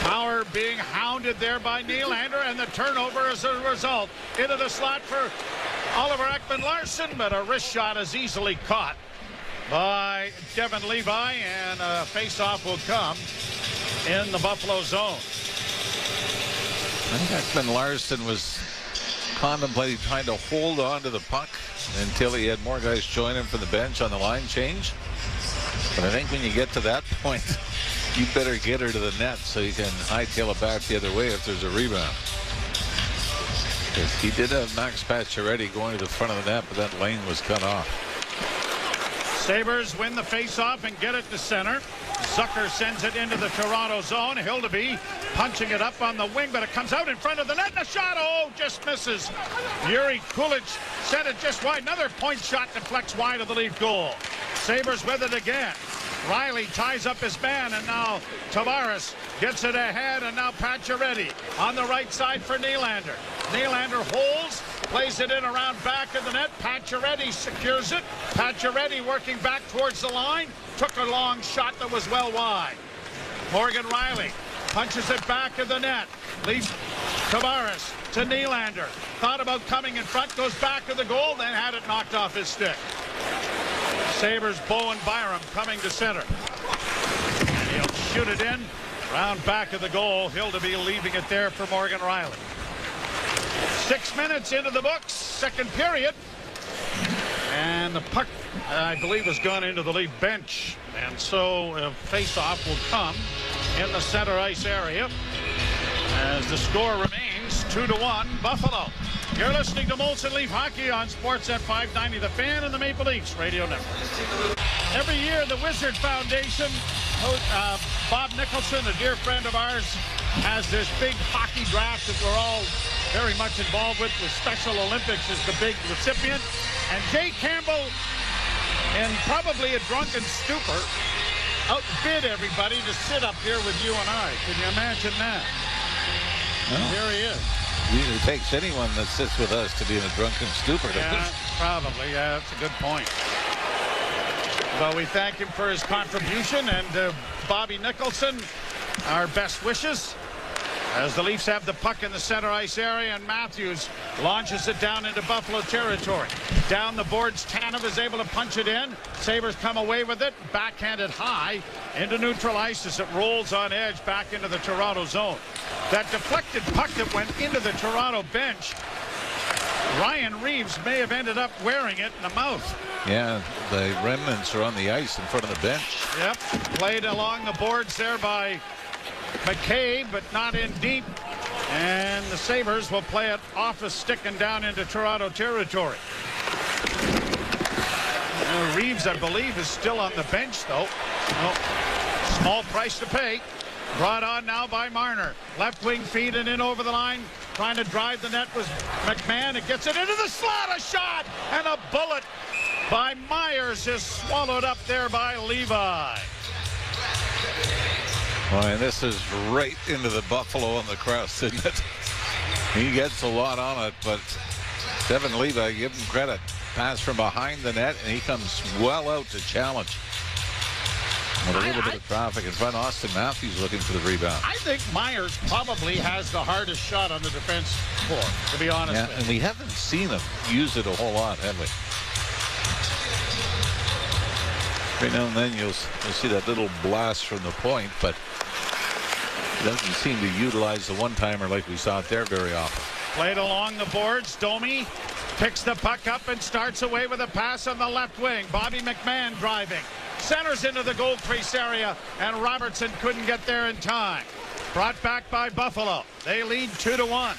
A: Power being hounded there by Nylander, and the turnover as a result. Into the slot for Oliver Ekman-Larsson, but a wrist shot is easily caught by Devin Levi, and a face-off will come in the Buffalo zone.
B: I think Ekman-Larsson was contemplating trying to hold on to the puck until he had more guys join him from the bench on the line change. But I think when you get to that point, you better get her to the net so you can hightail it back the other way if there's a rebound. Because he did have Max Pacioretty going to the front of the net, but that lane was cut off.
A: Sabres win the face-off and get it to center. Zucker sends it into the Toronto zone. Hildeby punching it up on the wing, but it comes out in front of the net. And a shot, just misses. Yuri Kulich sent it just wide. Another point shot deflects wide of the Leaf goal. Sabres with it again. Riley ties up his man, and now Tavares gets it ahead, and now Pacioretty on the right side for Nylander. Nylander holds, plays it in around back of the net. Pacioretty secures it. Pacioretty working back towards the line. Took a long shot that was well wide. Morgan Riley punches it back of the net. Leaves Tavares to Nylander. Thought about coming in front, goes back to the goal, then had it knocked off his stick. Sabres Bowen Byram coming to center. And he'll shoot it in. Round back of the goal. Hildeby leaving it there for Morgan Riley. 6 minutes into the books, second period. And the puck, I believe, has gone into the Leaf bench. And so a face-off will come in the center ice area as the score remains 2-1 Buffalo. You're listening to Molson Leaf Hockey on Sportsnet 590, The Fan and the Maple Leafs Radio Network. Every year, the Wizard Foundation, Bob Nicholson, a dear friend of ours, has this big hockey draft that we're all very much involved with Special Olympics as the big recipient. And Jay Campbell, in probably a drunken stupor, outbid everybody to sit up here with you and I. Can you imagine that?
B: No.
A: Here he is.
B: Usually takes anyone that sits with us to be in a drunken stupor.
A: Yeah, probably. Yeah, that's a good point. Well, we thank him for his contribution, and Bobby Nicholson, our best wishes. As the Leafs have the puck in the center ice area, and Matthews launches it down into Buffalo territory. Down the boards, Tanev is able to punch it in. Sabres come away with it, backhanded high into neutral ice as it rolls on edge back into the Toronto zone. That deflected puck that went into the Toronto bench, Ryan Reeves may have ended up wearing it in the mouth.
B: Yeah, the remnants are on the ice in front of the bench.
A: Yep, played along the boards there by McCabe, but not in deep. And the Sabres will play it off a stick and down into Toronto territory. Reeves, I believe, is still on the bench, though. Small price to pay. Brought on now by Marner. Left wing feed and in over the line. Trying to drive the net was McMahon. It gets it into the slot. A shot and a bullet by Myers is swallowed up there by Levi.
B: Well, and this is right into the Buffalo on the cross, isn't it? He gets a lot on it, but Devin Levi, give him credit. Pass from behind the net, and he comes well out to challenge. With a little bit of traffic in front, Austin Matthews looking for the rebound.
A: I think Myers probably has the hardest shot on the defense floor, to be honest with you.
B: And we haven't seen him use it a whole lot, have we? Every now and then you'll see that little blast from the point, but he doesn't seem to utilize the one-timer like we saw it there very often.
A: Played along the boards. Domi picks the puck up and starts away with a pass on the left wing. Bobby McMahon driving. Centers into the goal crease area, and Robertson couldn't get there in time. Brought back by Buffalo. They lead 2-1.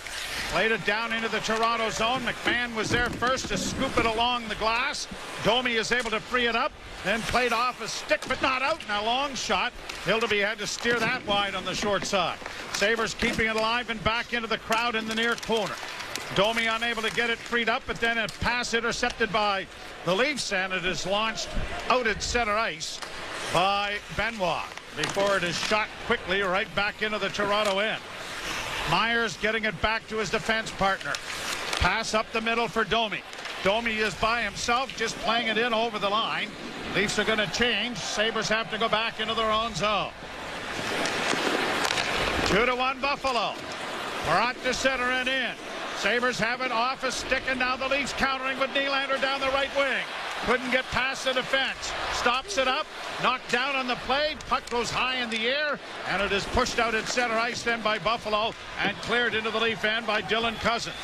A: Played it down into the Toronto zone. McMahon was there first to scoop it along the glass. Domi is able to free it up, then played off a stick, but not out. Now long shot. Hildeby had to steer that wide on the short side. Sabres keeping it alive and back into the crowd in the near corner. Domi unable to get it freed up, but then a pass intercepted by the Leafs, and it is launched out at center ice by Benoit before it is shot quickly right back into the Toronto end. Myers getting it back to his defense partner. Pass up the middle for Domi. Domi is by himself, just playing it in over the line. Leafs are going to change. Sabres have to go back into their own zone. 2-1 Buffalo. Marat to center and in. Sabres have it off a stick, and now the Leafs countering with Nylander down the right wing. Couldn't get past the defense. Stops it up. Knocked down on the play. Puck goes high in the air, and it is pushed out at center ice then by Buffalo and cleared into the Leaf end by Dylan Cousins.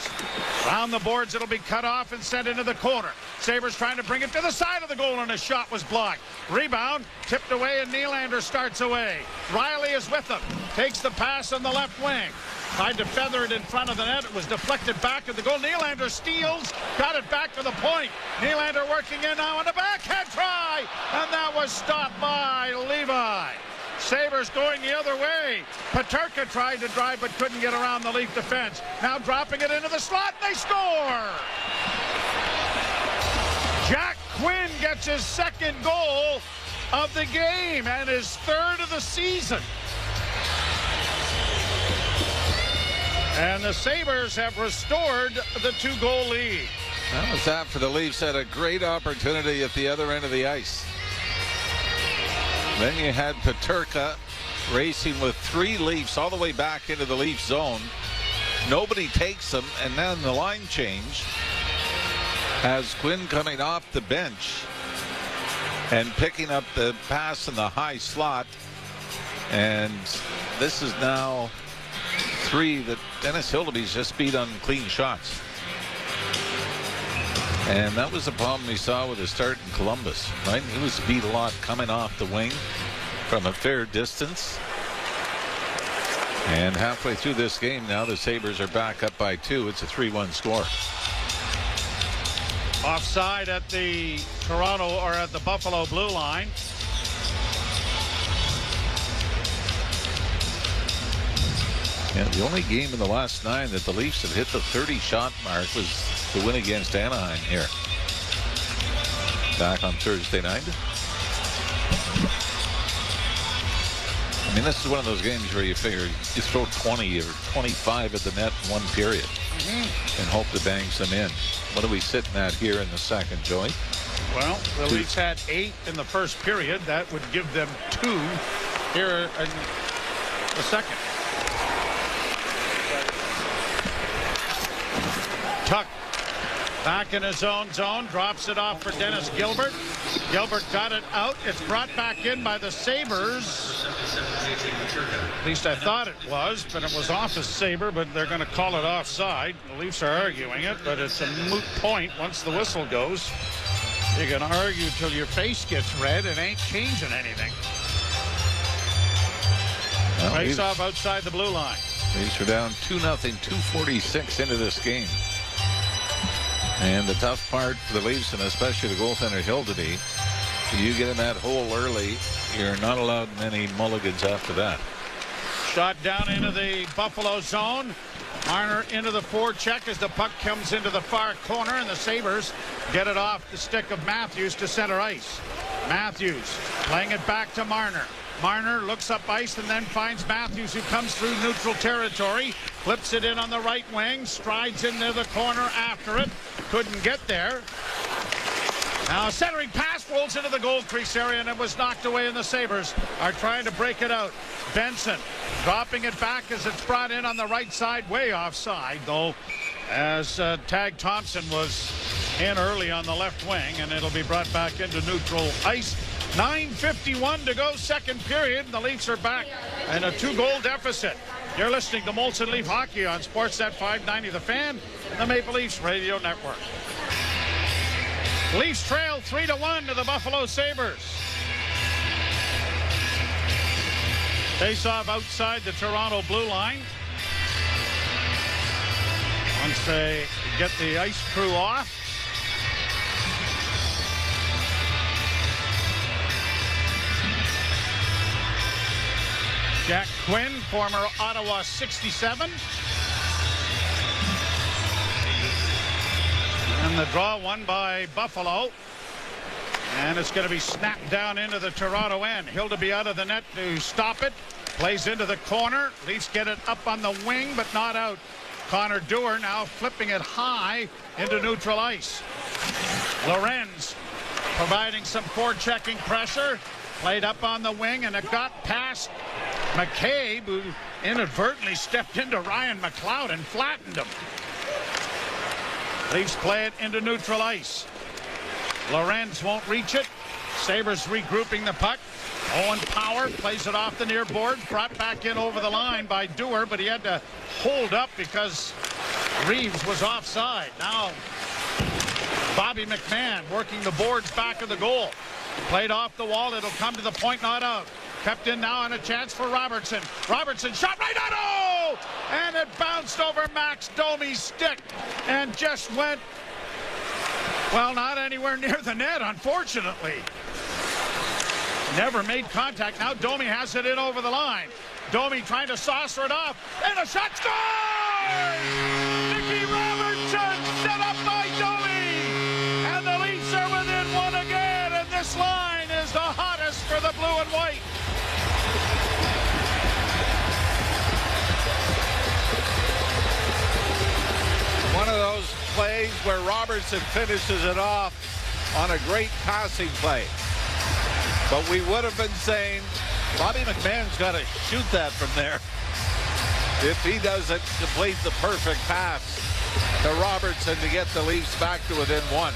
A: Round the boards, it'll be cut off and sent into the corner. Sabres trying to bring it to the side of the goal, and a shot was blocked. Rebound, tipped away, and Nylander starts away. Riley is with him. Takes the pass on the left wing. Tried to feather it in front of the net. It was deflected back at the goal. Nylander steals. Got it back to the point. Nylander working in now on the backhand try. And that was stopped by Levi. Sabres going the other way. Peterka tried to drive but couldn't get around the Leaf defense. Now dropping it into the slot. They score. Jack Quinn gets his second goal of the game and his third of the season. And the Sabres have restored the 2-goal lead.
B: That was after the Leafs had a great opportunity at the other end of the ice. Then you had Peterka racing with 3 Leafs all the way back into the Leaf zone. Nobody takes them, and then the line change has Quinn coming off the bench and picking up the pass in the high slot. And this is now 3 that Dennis Hildeby's just beat on clean shots. And that was the problem we saw with his start in Columbus, right? He was beat a lot coming off the wing from a fair distance. And halfway through this game now, the Sabres are back up by 2. It's a 3-1 score.
A: Offside at the Toronto or at the Buffalo blue line.
B: Yeah, the only game in the last 9 that the Leafs have hit the 30-shot mark was the win against Anaheim here back on Thursday night. I mean, this is one of those games where you figure you throw 20 or 25 at the net in one period and hope to bang some in. What are we sitting at here in the second, Joey?
A: Well, the Leafs had 8 in the first period. That would give them 2 here in the second. Tuck back in his own zone, drops it off for Dennis Gilbert. Gilbert got it out. It's brought back in by the Sabres. At least I thought it was, but it was off a Sabre, but they're going to call it offside. The Leafs are arguing it, but it's a moot point once the whistle goes. You can argue till your face gets red. It ain't changing anything.
B: Well,
A: Face off outside the blue line.
B: Leafs are down 2-0, 2:46 into this game. And the tough part for the Leafs, and especially the goaltender Hildeby, you get in that hole early, you're not allowed many mulligans after that.
A: Shot down into the Buffalo zone. Marner into the forecheck as the puck comes into the far corner, and the Sabres get it off the stick of Matthews to center ice. Matthews playing it back to Marner. Marner looks up ice and then finds Matthews, who comes through neutral territory, flips it in on the right wing, strides into the corner after it, couldn't get there. Now a centering pass rolls into the goal crease area, and it was knocked away, and the Sabres are trying to break it out. Benson dropping it back as it's brought in on the right side, way offside though, as Tag Thompson was in early on the left wing, and it'll be brought back into neutral ice. 9:51 to go, second period. The Leafs are back in a 2-goal deficit. You're listening to Molson Leaf Hockey on Sportsnet 590 The Fan and the Maple Leafs Radio Network. Leafs trail 3-1 to the Buffalo Sabres. Face-off outside the Toronto blue line. Once they get the ice crew off. Jack Quinn, former Ottawa 67. And the draw won by Buffalo. And it's going to be snapped down into the Toronto end. Hildeby out of the net to stop it. Plays into the corner. Leafs get it up on the wing, but not out. Connor Dewar now flipping it high into neutral ice. Lorenz providing some forechecking pressure. Played up on the wing, and it got past McCabe, who inadvertently stepped into Ryan McLeod and flattened him. Leafs play it into neutral ice. Lorenz won't reach it. Sabres regrouping the puck. Owen Power plays it off the near board, brought back in over the line by Dewar, but he had to hold up because Reeves was offside. Now Bobby McMahon working the boards back of the goal. Played off the wall. It'll come to the point, not out. Kept in now, and a chance for Robertson. Robertson shot right on. Oh! And it bounced over Max Domi's stick and just went, well, not anywhere near the net, unfortunately. Never made contact. Now Domi has it in over the line. Domi trying to saucer it off, and a shot, scores! Nicky Robertson set up by Domi, and the Leafs are within one again, and this line is the hottest for the blue and white.
B: One of those plays where Robertson finishes it off on a great passing play. But we would have been saying Bobby McMahon's got to shoot that from there if he doesn't complete the perfect pass to Robertson to get the Leafs back to within one.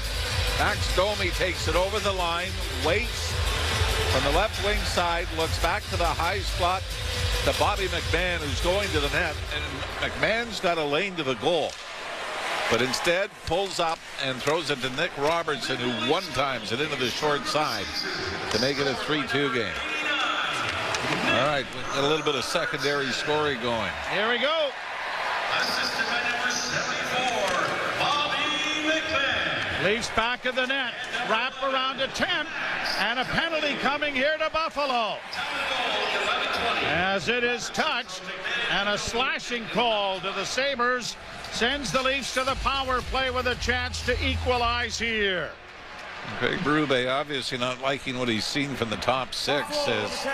B: Max Domi takes it over the line, waits, From the left wing side, looks back to the high slot to Bobby McMahon, who's going to the net. And McMahon's got a lane to the goal. But instead pulls up and throws it to Nick Robertson, who one-times it into the short side to make it a 3-2 game. All right, a little bit of secondary scoring going.
A: Here we go.
D: Assisted by number 74, Bobby McMahon.
A: Leafs back of the net. Wrap around attempt. And a penalty coming here to Buffalo. As it is touched. And a slashing call to the Sabres sends the Leafs to the power play with a chance to equalize here.
B: Craig Berube obviously not liking what he's seen from the top six as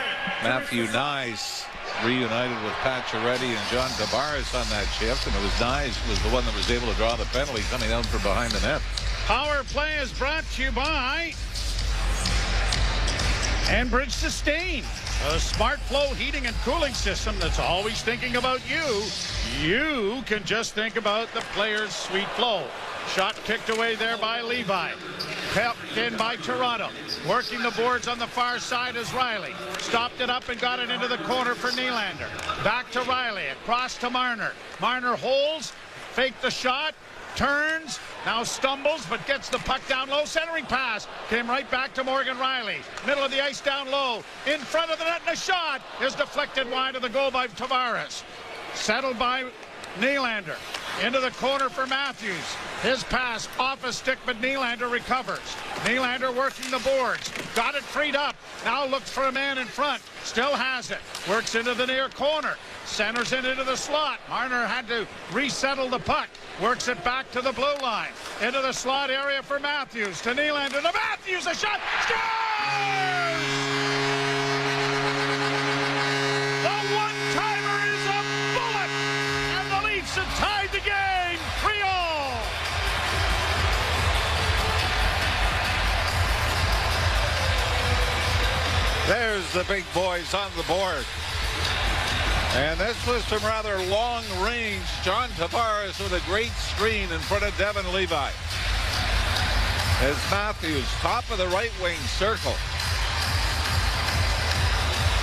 B: Matthew Nyes reunited with Pacioretty and John Tavares on that shift, and it was Nyes was the one that was able to draw the penalty coming out from behind the net.
A: Power play is brought to you by Enbridge Sustain, a smart flow heating and cooling system that's always thinking about you. You can just think about the player's sweet flow. Shot kicked away there by Levi. Kept in by Toronto. Working the boards on the far side is Riley. Stopped it up and got it into the corner for Nylander. Back to Riley. Across to Marner. Marner holds. Faked the shot. Turns. Now stumbles but gets the puck down low. Centering pass. Came right back to Morgan Riley. Middle of the ice down low. In front of the net, and a shot is deflected wide of the goal by Tavares. Settled by Nylander. Into the corner for Matthews. His pass off a stick, but Nylander recovers. Nylander working the boards. Got it freed up. Now looks for a man in front. Still has it. Works into the near corner. Centers it into the slot. Marner had to resettle the puck. Works it back to the blue line. Into the slot area for Matthews. To Nylander. To Matthews. A shot. Scores! The one-timer is a bullet. And the Leafs have tied the game. 3-all.
B: There's the big boys on the board. And this was from rather long range. John Tavares with a great screen in front of Devin Levi. As Matthews, top of the right wing circle,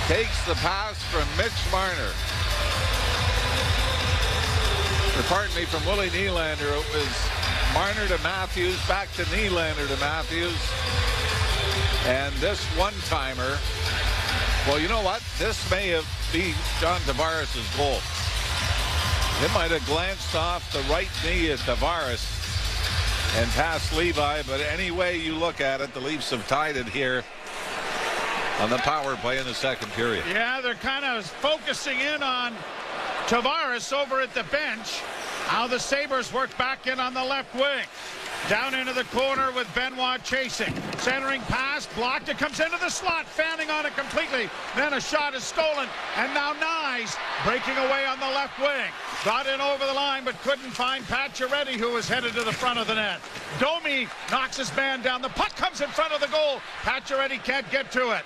B: takes the pass from Mitch Marner. Or pardon me, from Willie Nylander. It was Marner to Matthews, back to Nylander to Matthews. And this one-timer, well, you know what? This may have been John Tavares' goal. It might have glanced off the right knee at Tavares and past Levi, but any way you look at it, the Leafs have tied it here on the power play in the second period.
A: Yeah, they're kind of focusing in on Tavares over at the bench. How the Sabres work back in on the left wing. Down into the corner with Benoit chasing. Centering pass, blocked. It comes into the slot, fanning on it completely. Then a shot is stolen. And now Nyes breaking away on the left wing. Got in over the line, but couldn't find Pacioretty, who was headed to the front of the net. Domi knocks his man down. The puck comes in front of the goal. Pacioretty can't get to it.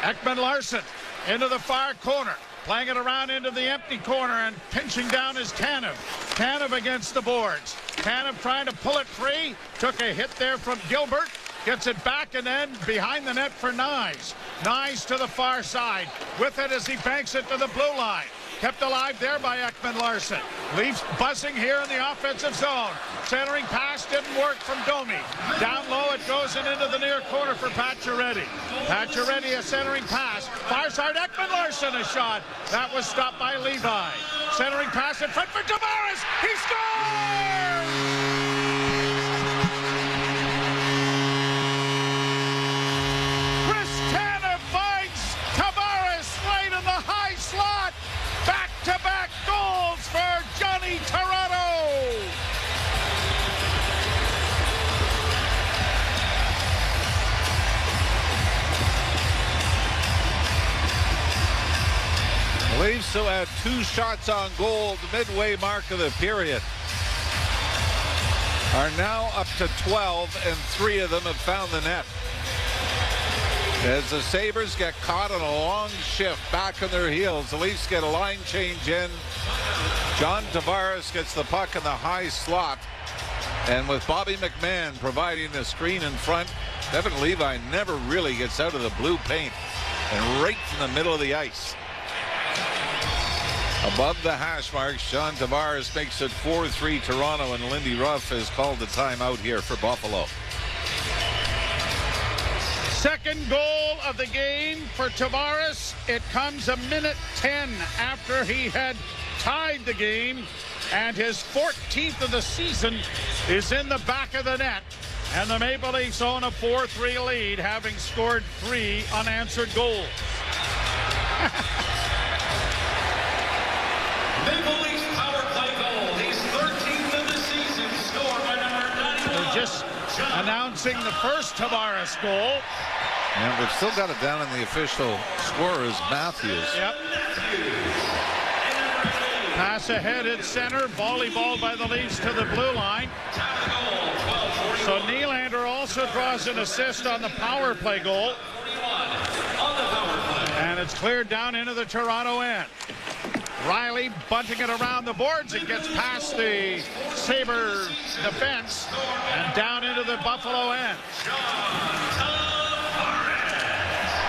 A: Ekman-Larsson into the far corner. Playing it around into the empty corner and pinching down is Tanev. Tanev against the boards. Tanev trying to pull it free. Took a hit there from Gilbert. Gets it back and then behind the net for Nyes. Nyes to the far side. With it as he banks it to the blue line. Kept alive there by Ekman-Larsson. Leafs buzzing here in the offensive zone. Centering pass didn't work from Domi. Down low it goes and into the near corner for Pacioretty. Pacioretty a centering pass. Far side Ekman-Larsson a shot. That was stopped by Levi. Centering pass in front for Tavares. He scores! Chris Tanev finds Tavares right in the high slot. Back-to-back goals for Johnny Toronto.
B: The Leafs who had 2 shots on goal at the midway mark of the period are now up to 12, and 3 of them have found the net. As the Sabres get caught on a long shift back on their heels, the Leafs get a line change in. John Tavares gets the puck in the high slot. And with Bobby McMahon providing the screen in front, Devin Levi never really gets out of the blue paint and right in the middle of the ice. Above the hash marks, John Tavares makes it 4-3 Toronto, and Lindy Ruff has called the timeout here for Buffalo.
A: Second goal of the game for Tavares. It comes a minute 10 after he had tied the game, and his 14th of the season is in the back of the net. And the Maple Leafs own a 4-3 lead, having scored 3 unanswered goals.
D: Maple Leafs power play goal. He's 13th of the season, scored by number 91.
A: They're just announcing the first Tavares goal.
B: And we've still got it down in the official score as Matthews.
A: Yep. Pass ahead at center. Volleyball by the Leafs to the blue line. So Nylander also draws an assist on the power play goal. And it's cleared down into the Toronto end. Riley bunting it around the boards. It gets past the Sabres defense and down into the Buffalo end.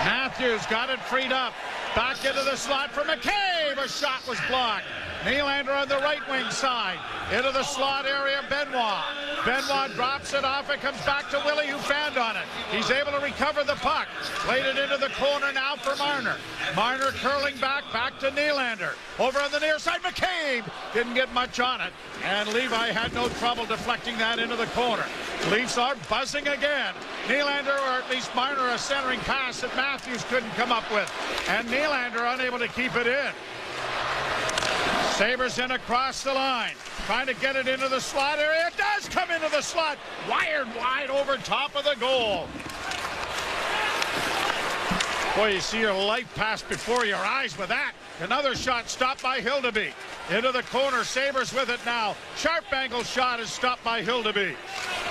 A: Matthews got it freed up. Back into the slot for McCabe. A shot was blocked. Nylander on the right wing side. Into the slot area, Benoit. Benoit drops it off. It comes back to Willie, who fanned on it. He's able to recover the puck. Played it into the corner now for Marner. Marner curling back to Nylander. Over on the near side, McCabe didn't get much on it. And Levi had no trouble deflecting that into the corner. Leafs are buzzing again. Nylander, or at least Marner, a centering pass that Matthews couldn't come up with. And Nylander unable to keep it in. Sabres in across the line. Trying to get it into the slot area. It does come into the slot. Wired wide over top of the goal. Boy, you see your life pass before your eyes with that. Another shot stopped by Hildeby. Into the corner. Sabres with it now. Sharp angle shot is stopped by Hildeby.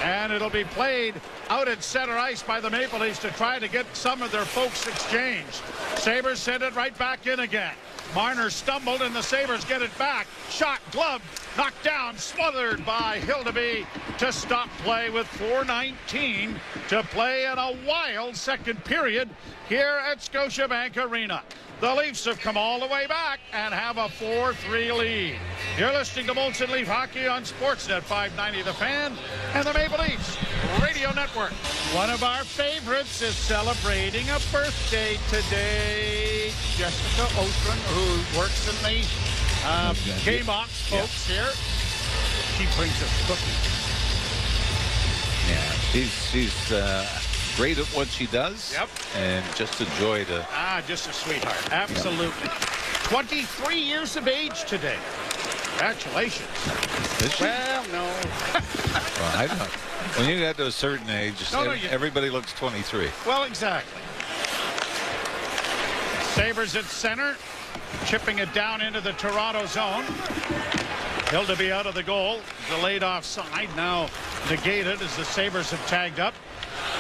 A: And it'll be played out at center ice by the Maple Leafs to try to get some of their folks exchanged. Sabres send it right back in again. Marner stumbled and the Sabres get it back. Shot, glove, knocked down, smothered by Hildeby to stop play with 4:19 to play in a wild second period here at Scotiabank Arena. The Leafs have come all the way back and have a 4-3 lead. You're listening to Molson Leaf Hockey on Sportsnet 590 The Fan and the Maple Leafs Radio Network. One of our favorites is celebrating a birthday today. Jessica Ostrin, who works in the Game Ops folks here. She brings us cookies.
B: Yeah, she's great at what she does.
A: Yep.
B: And just a joy to...
A: Just a sweetheart. Absolutely. 23 years of age today. Congratulations.
B: Is she?
A: Well, no.
B: Well, I don't. When you get to a certain age, everybody looks 23.
A: Well, exactly. Sabres at center. Chipping it down into the Toronto zone. Hildeby out of the goal. Delayed offside. Now negated as the Sabres have tagged up.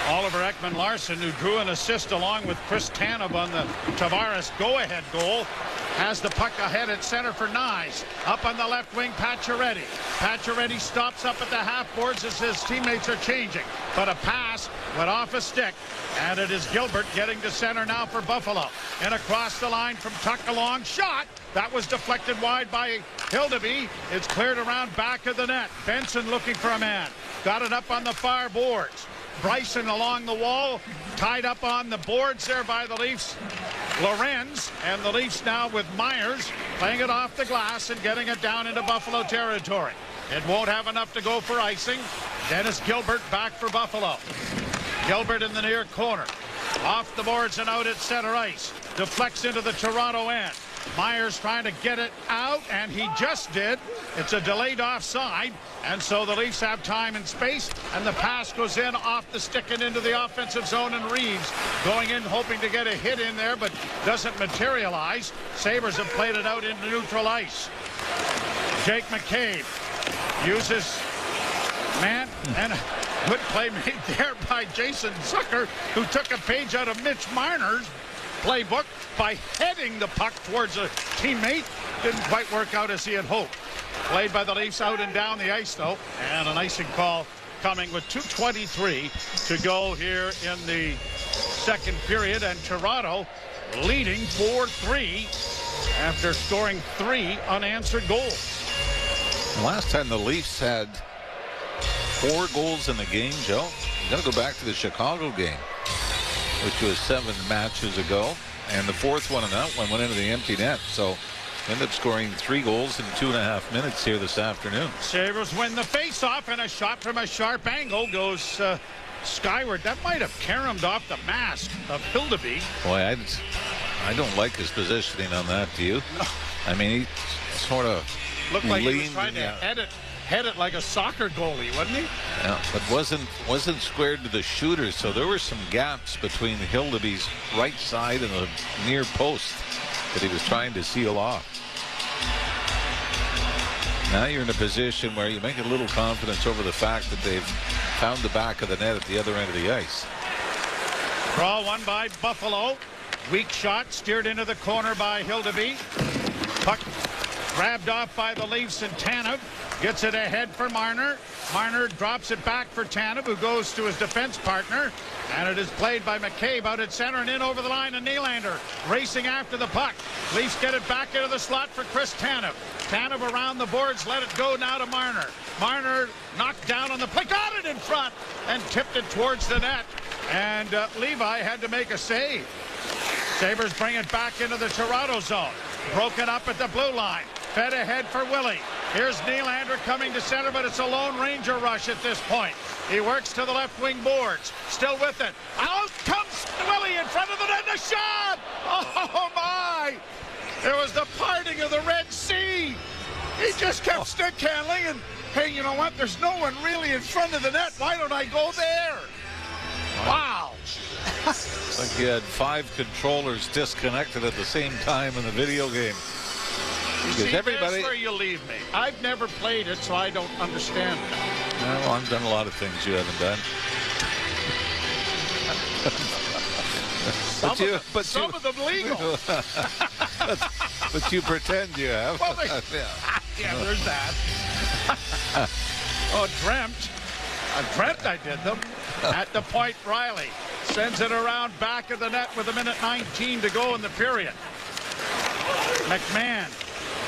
A: Oliver Ekman-Larsson, who drew an assist along with Chris Tanev on the Tavares go-ahead goal, has the puck ahead at center for Nyes. Up on the left wing, Pacioretty. Pacioretty stops up at the half boards as his teammates are changing. But a pass went off a stick, and it is Gilbert getting to center now for Buffalo. And across the line from Tuck, a long shot. That was deflected wide by Hildeby. It's cleared around back of the net. Benson looking for a man. Got it up on the far boards. Bryson along the wall, tied up on the boards there by the Leafs. Lorenz, and the Leafs now with Myers playing it off the glass and getting it down into Buffalo territory. It won't have enough to go for icing. Dennis Gilbert back for Buffalo. Gilbert in the near corner. Off the boards and out at center ice. Deflects into the Toronto end. Myers trying to get it out, and he just did. It's a delayed offside, and so the Leafs have time and space, and the pass goes in off the stick and into the offensive zone, and Reeves going in hoping to get a hit in there, but doesn't materialize. Sabres have played it out into neutral ice. Jake McCabe uses man, and a good play made there by Jason Zucker, who took a page out of Mitch Marner's playbook by heading the puck towards a teammate. Didn't quite work out as he had hoped. Played by the Leafs out and down the ice, though, and an icing call coming with 2:23 to go here in the second period, and Toronto leading 4-3 after scoring 3 unanswered goals.
B: The last time the Leafs had 4 goals in the game, Joe, you got to go back to the Chicago game, which was 7 matches ago, and the 4th one in that one went into the empty net. So ended up scoring 3 goals in 2.5 minutes here this afternoon.
A: Sabres win the face-off, and a shot from a sharp angle goes skyward. That might have caromed off the mask of Hildeby.
B: Boy, I don't like his positioning on that, do you?
A: No.
B: I mean, he sort of
A: Looked like he was
B: leaned,
A: trying to head it like a soccer goalie, wasn't he?
B: Yeah, but wasn't squared to the shooter, so there were some gaps between Hildeby's right side and the near post that he was trying to seal off. Now you're in a position where you make a little confidence over the fact that they've found the back of the net at the other end of the ice.
A: Draw one by Buffalo. Weak shot steered into the corner by Hildeby. Puck grabbed off by the Leafs, and Tanev gets it ahead for Marner. Marner drops it back for Tanev, who goes to his defense partner. And it is played by McCabe out at center and in over the line, and Nylander racing after the puck. Leafs get it back into the slot for Chris Tanev. Tanev around the boards, let it go now to Marner. Marner knocked down on the play, got it in front, and tipped it towards the net. And Levi had to make a save. Sabres bring it back into the Toronto zone. Broken up at the blue line. Fed ahead for Willie. Here's Nylander coming to center, but it's a Lone Ranger rush at this point. He works to the left wing boards. Still with it. Out comes Willie in front of the net. The shot! Oh, my! It was the parting of the Red Sea. He just kept stick handling, and, hey, you know what? There's no one really in front of the net. Why don't I go there? Wow.
B: Like you had 5 controllers disconnected at the same time in the video game.
A: See, that's where you leave me. I've never played it, so I don't understand it.
B: Well, I've done a lot of things you haven't done.
A: Some of them legal.
B: But you pretend you have.
A: Well, yeah, there's that. Dreamt I did them. At the point, Riley sends it around back of the net with 1:19 to go in the period. McMahon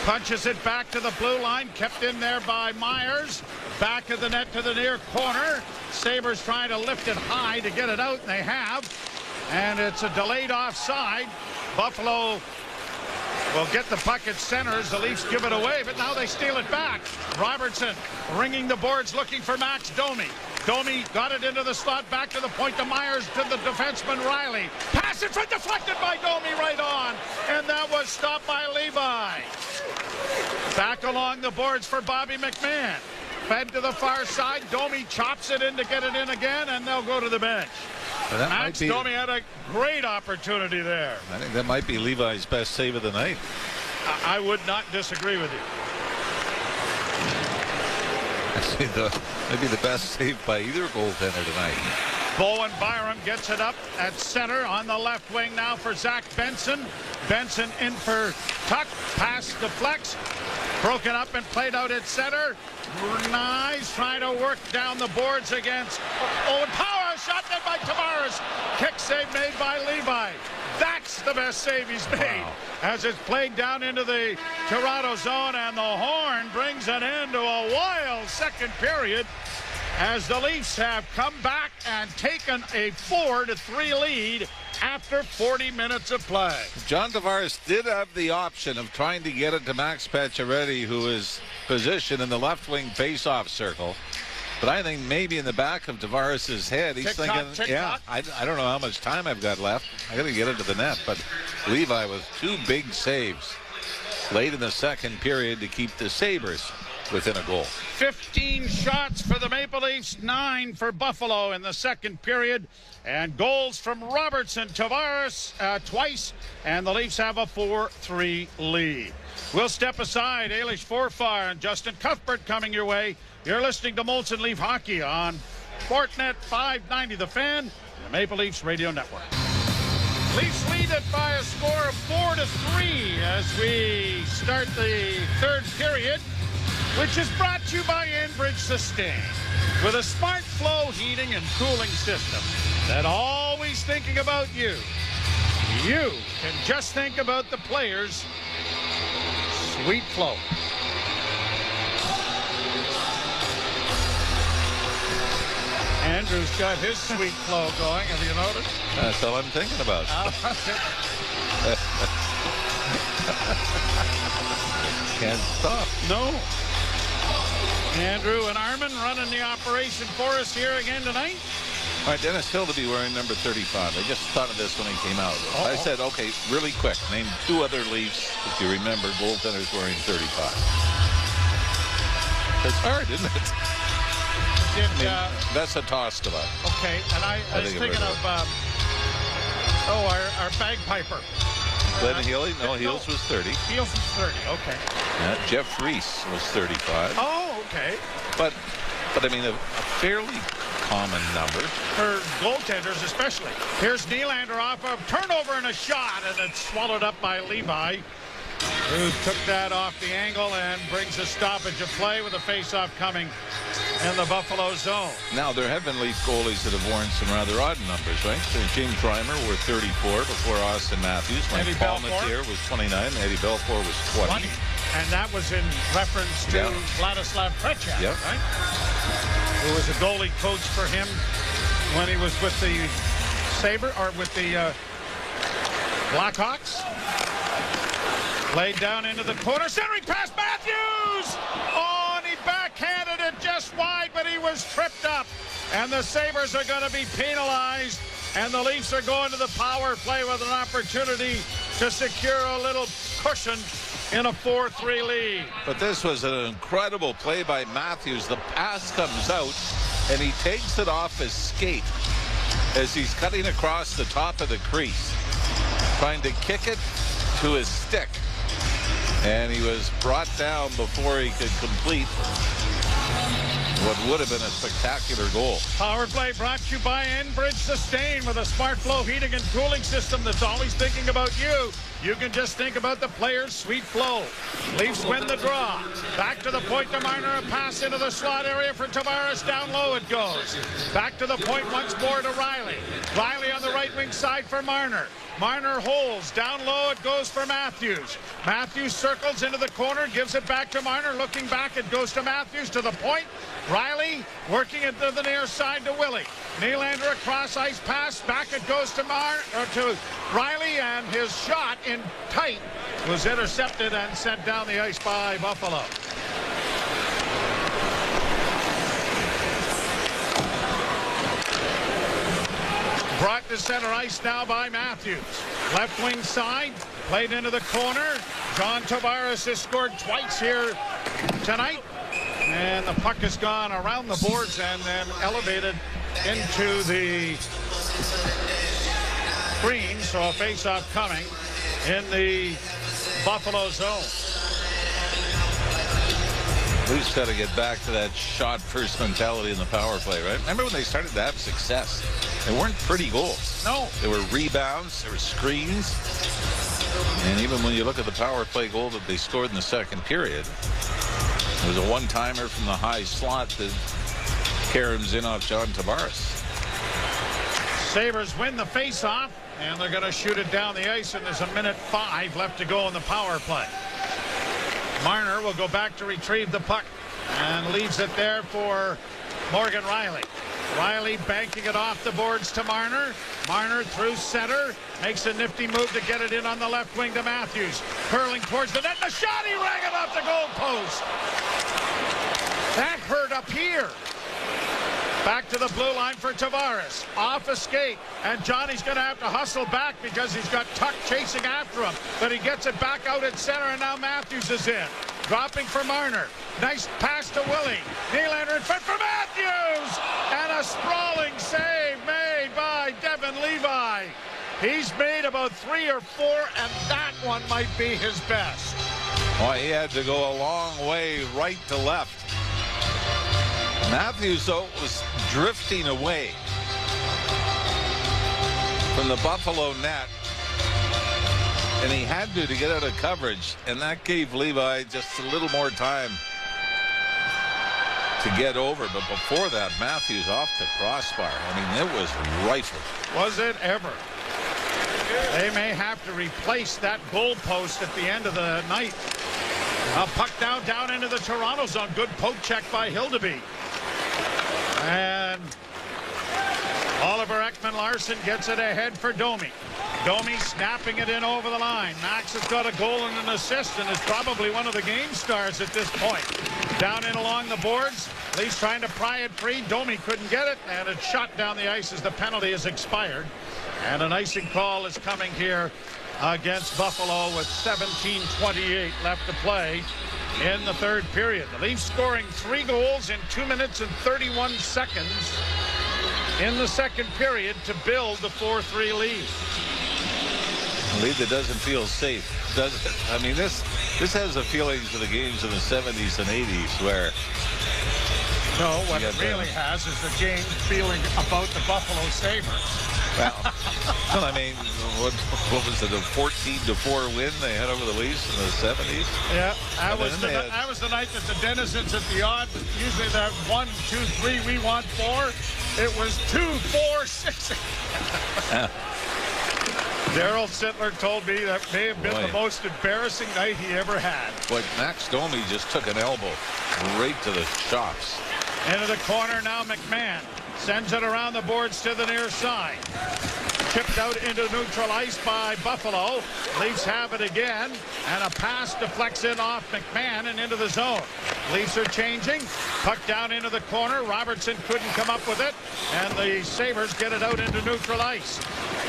A: punches it back to the blue line, kept in there by Myers. Back of the net to the near corner. Sabres trying to lift it high to get it out, and they have. And it's a delayed offside. Buffalo will get the puck at center as the Leafs give it away, but now they steal it back. Robertson ringing the boards looking for Max Domi. Domi got it into the slot, back to the point to Myers, to the defenseman Riley. Pass in front, deflected by Domi right on, and that was stopped by Levi. Back along the boards for Bobby McMahon. Fed to the far side. Domi chops it in to get it in again, and they'll go to the bench. Max Domi had a great opportunity there.
B: I think that might be Levi's best save of the night.
A: I would not disagree with you.
B: Maybe the best save by either goaltender tonight.
A: Bowen Byram gets it up at center on the left wing now for Zach Benson. Benson in for Tuck. Pass deflects. Broken up and played out at center. Nice trying to work down the boards against Owen Power. Shot made by Tavares. Kick save made by Levi. That's the best save he's made.
B: Wow.
A: As it's played down into the Toronto zone, and the horn brings an end to a wild second period as the Leafs have come back and taken a 4-3 lead after 40 minutes of play.
B: John Tavares did have the option of trying to get it to Max Pacioretty, who is positioned in the left wing face-off circle. But I think maybe in the back of Tavares' head, he's thinking, I don't know how much time I've got left. I got to get it to the net. But Levi with 2 big saves late in the second period to keep the Sabres within a goal.
A: 15 shots for the Maple Leafs, 9 for Buffalo in the second period. And goals from Robertson, Tavares twice, and the Leafs have a 4-3 lead. We'll step aside. Ailish Forfar and Justin Cuthbert coming your way. You're listening to Molson Leaf Hockey on Sportnet 590 The Fan, the Maple Leafs Radio Network. Leafs lead it by a score of 4-3 as we start the third period. which is brought to you by Enbridge Sustain. With a smart flow heating and cooling system that always thinking about you. You can just think about the players' sweet flow. Andrew's got his sweet flow going. Have you noticed?
B: That's all I'm thinking about. Can't stop.
A: No. Andrew and Armin running the operation for us here again tonight.
B: All right, Dennis Hill to be wearing number 35. I just thought of this when he came out. I said, okay, really quick, name 2 other Leafs, if you remember, goaltenders wearing 35. It's hard, isn't it? That's a toss to us.
A: Okay, and I was thinking of, our bagpiper.
B: Glenn Healy? No, Heels was 30.
A: Heels was 30, okay.
B: Jeff Reese was 35.
A: Oh, okay.
B: But I mean, a fairly common number.
A: For goaltenders especially. Here's Nylander off a turnover and a shot, and it's swallowed up by Levi, who took that off the angle and brings a stoppage of play with a face-off coming in the Buffalo zone.
B: Now, there have been Leaf goalies that have worn some rather odd numbers, right? So James Reimer wore 34 before Austin Matthews. Mike Palmetier was 29. Eddie Belfour was 20.
A: And that was in reference to Vladislav Tretiak, right? Who was a goalie coach for him when he was with the Sabres, or with the Blackhawks. Laid down into the corner, centering pass, Matthews! Oh, and he backhanded it just wide, but he was tripped up. And the Sabres are going to be penalized, and the Leafs are going to the power play with an opportunity to secure a little cushion in a 4-3 lead.
B: But this was an incredible play by Matthews. The pass comes out, and he takes it off his skate as he's cutting across the top of the crease, trying to kick it to his stick. And he was brought down before he could complete what would have been a spectacular goal.
A: Power play brought to you by Enbridge Sustain, with a smart flow heating and cooling system that's always thinking about you. You can just think about the players' sweet flow. Leafs win the draw. Back to the point to Marner. A pass into the slot area for Tavares. Down low it goes. Back to the point once more to Riley. Riley on the right wing side for Marner. Marner holds. Down low it goes for Matthews. Matthews circles into the corner, gives it back to Marner. Looking back, it goes to Matthews to the point. Riley working it to the near side to Willie. Nylander across ice pass. Back it goes to Riley, and his shot in tight was intercepted and sent down the ice by Buffalo. Brought to center ice now by Matthews. Left wing side, played into the corner. John Tavares has scored twice here tonight. And the puck has gone around the boards and then elevated into the screen. So a face-off coming in the Buffalo zone.
B: Leafs got to get back to that shot-first mentality in the power play, right? Remember when they started to have success? They weren't pretty goals.
A: No.
B: There were rebounds, there were screens. And even when you look at the power play goal that they scored in the second period, it was a one-timer from the high slot that caroms in off John Tavares.
A: Sabres win the face-off, and they're going to shoot it down the ice, and there's 1:05 left to go in the power play. Marner will go back to retrieve the puck and leaves it there for Morgan Riley. Riley banking it off the boards to Marner. Marner through center, makes a nifty move to get it in on the left wing to Matthews. Curling towards the net, the shot, he rang it off the goal post. That hurt up here. Back to the blue line for Tavares. Off a skate, and Johnny's going to have to hustle back because he's got Tuck chasing after him. But he gets it back out at center, and now Matthews is in. Dropping for Marner. Nice pass to Willie. Nylander in front for Matthews! And a sprawling save made by Devin Levi. He's made about 3 or 4, and that one might be his best.
B: Well, he had to go a long way right to left. Matthews, though, was drifting away from the Buffalo net, and he had to get out of coverage, and that gave Levi just a little more time to get over. But before that, Matthews off the crossbar. I mean, it was rifled.
A: Was it ever? They may have to replace that goalpost at the end of the night. A puck down into the Toronto zone. Good poke check by Hildeby. And Oliver Ekman-Larsson gets it ahead for Domi. Domi snapping it in over the line. Max has got a goal and an assist and is probably one of the game stars at this point. Down in along the boards. Leafs trying to pry it free. Domi couldn't get it, and it's shot down the ice as the penalty has expired. And an icing call is coming here against Buffalo with 17:28 left to play in the third period. The Leafs scoring 3 goals in 2 minutes and 31 seconds in the second period to build the 4-3 lead.
B: A lead that doesn't feel safe, does it? I mean, this has the feelings of the games in the 70s and 80s where...
A: No, what it really has is the James feeling about the Buffalo Sabres.
B: Well, I mean, what was it, a 14-4 win they had over the Leafs in the 70s?
A: Yeah, that was the night that the denizens at the odd, usually that 1, 2, 3, we want 4. It was 2, 4, 6. Daryl Sittler told me that may have been the most embarrassing night he ever had.
B: But Max Domi just took an elbow right to the chops.
A: Into the corner now, McMahon sends it around the boards to the near side. Chipped out into neutral ice by Buffalo. Leafs have it again, and a pass deflects in off McMahon and into the zone. Leafs are changing. Puck down into the corner. Robertson couldn't come up with it, and the Sabres get it out into neutral ice.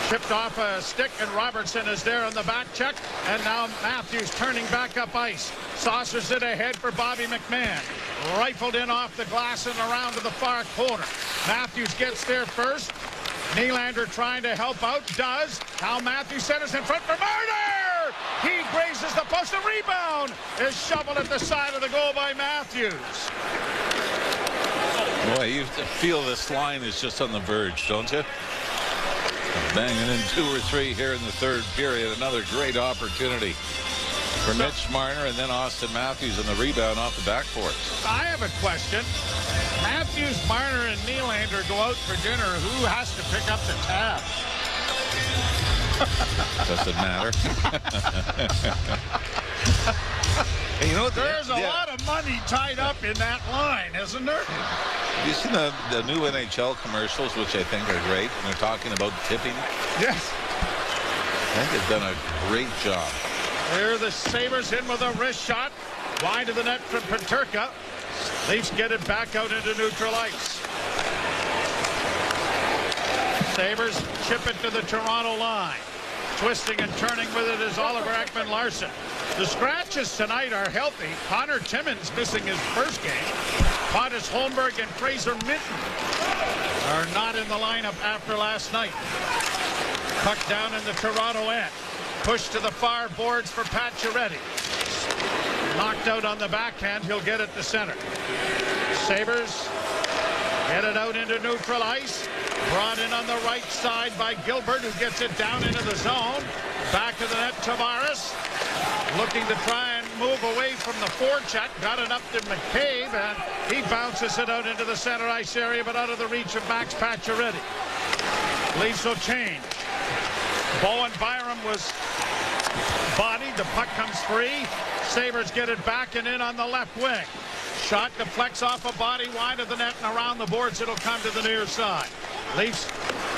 A: Chipped off a stick, and Robertson is there on the back check, and now Matthews turning back up ice. Saucers it ahead for Bobby McMahon. Rifled in off the glass and around to the far corner. Matthews gets there first. Nylander trying to help out, does. Now Matthews centers in front for Marner! He grazes the post. The rebound is shoveled at the side of the goal by Matthews.
B: Boy, you feel this line is just on the verge, don't you? Banging in 2 or 3 here in the third period. Another great opportunity for Mitch Marner and then Austin Matthews on the rebound off the backboard.
A: I have a question. Matthews, Marner, and Nylander go out for dinner. Who has to pick up the tab?
B: Doesn't matter. Hey, you know what?
A: There's a lot of money tied up in that line, isn't there?
B: Have you seen the new NHL commercials, which I think are great, and they're talking about tipping?
A: Yes.
B: I think they've done a great job.
A: There are the Sabres in with a wrist shot. Wide of the net from Peterka. Leafs get it back out into neutral ice. Sabres chip it to the Toronto line. Twisting and turning with it is Oliver Ekman-Larsson. The scratches tonight are healthy. Connor Timmins missing his first game. Pontus Holmberg and Fraser Minton are not in the lineup after last night. Puck down in the Toronto end. Push to the far boards for Pacioretty. Knocked out on the backhand. He'll get it to center. Sabres get it out into neutral ice. Brought in on the right side by Gilbert, who gets it down into the zone. Back of the net, Tavares. Looking to try and move away from the forecheck. Got it up to McCabe, and he bounces it out into the center ice area, but out of the reach of Max Pacioretty. Leafs will change. Bowen Byram was bodied. The puck comes free. Sabres get it back and in on the left wing. Shot deflects off a body wide of the net and around the boards. It'll come to the near side. Leafs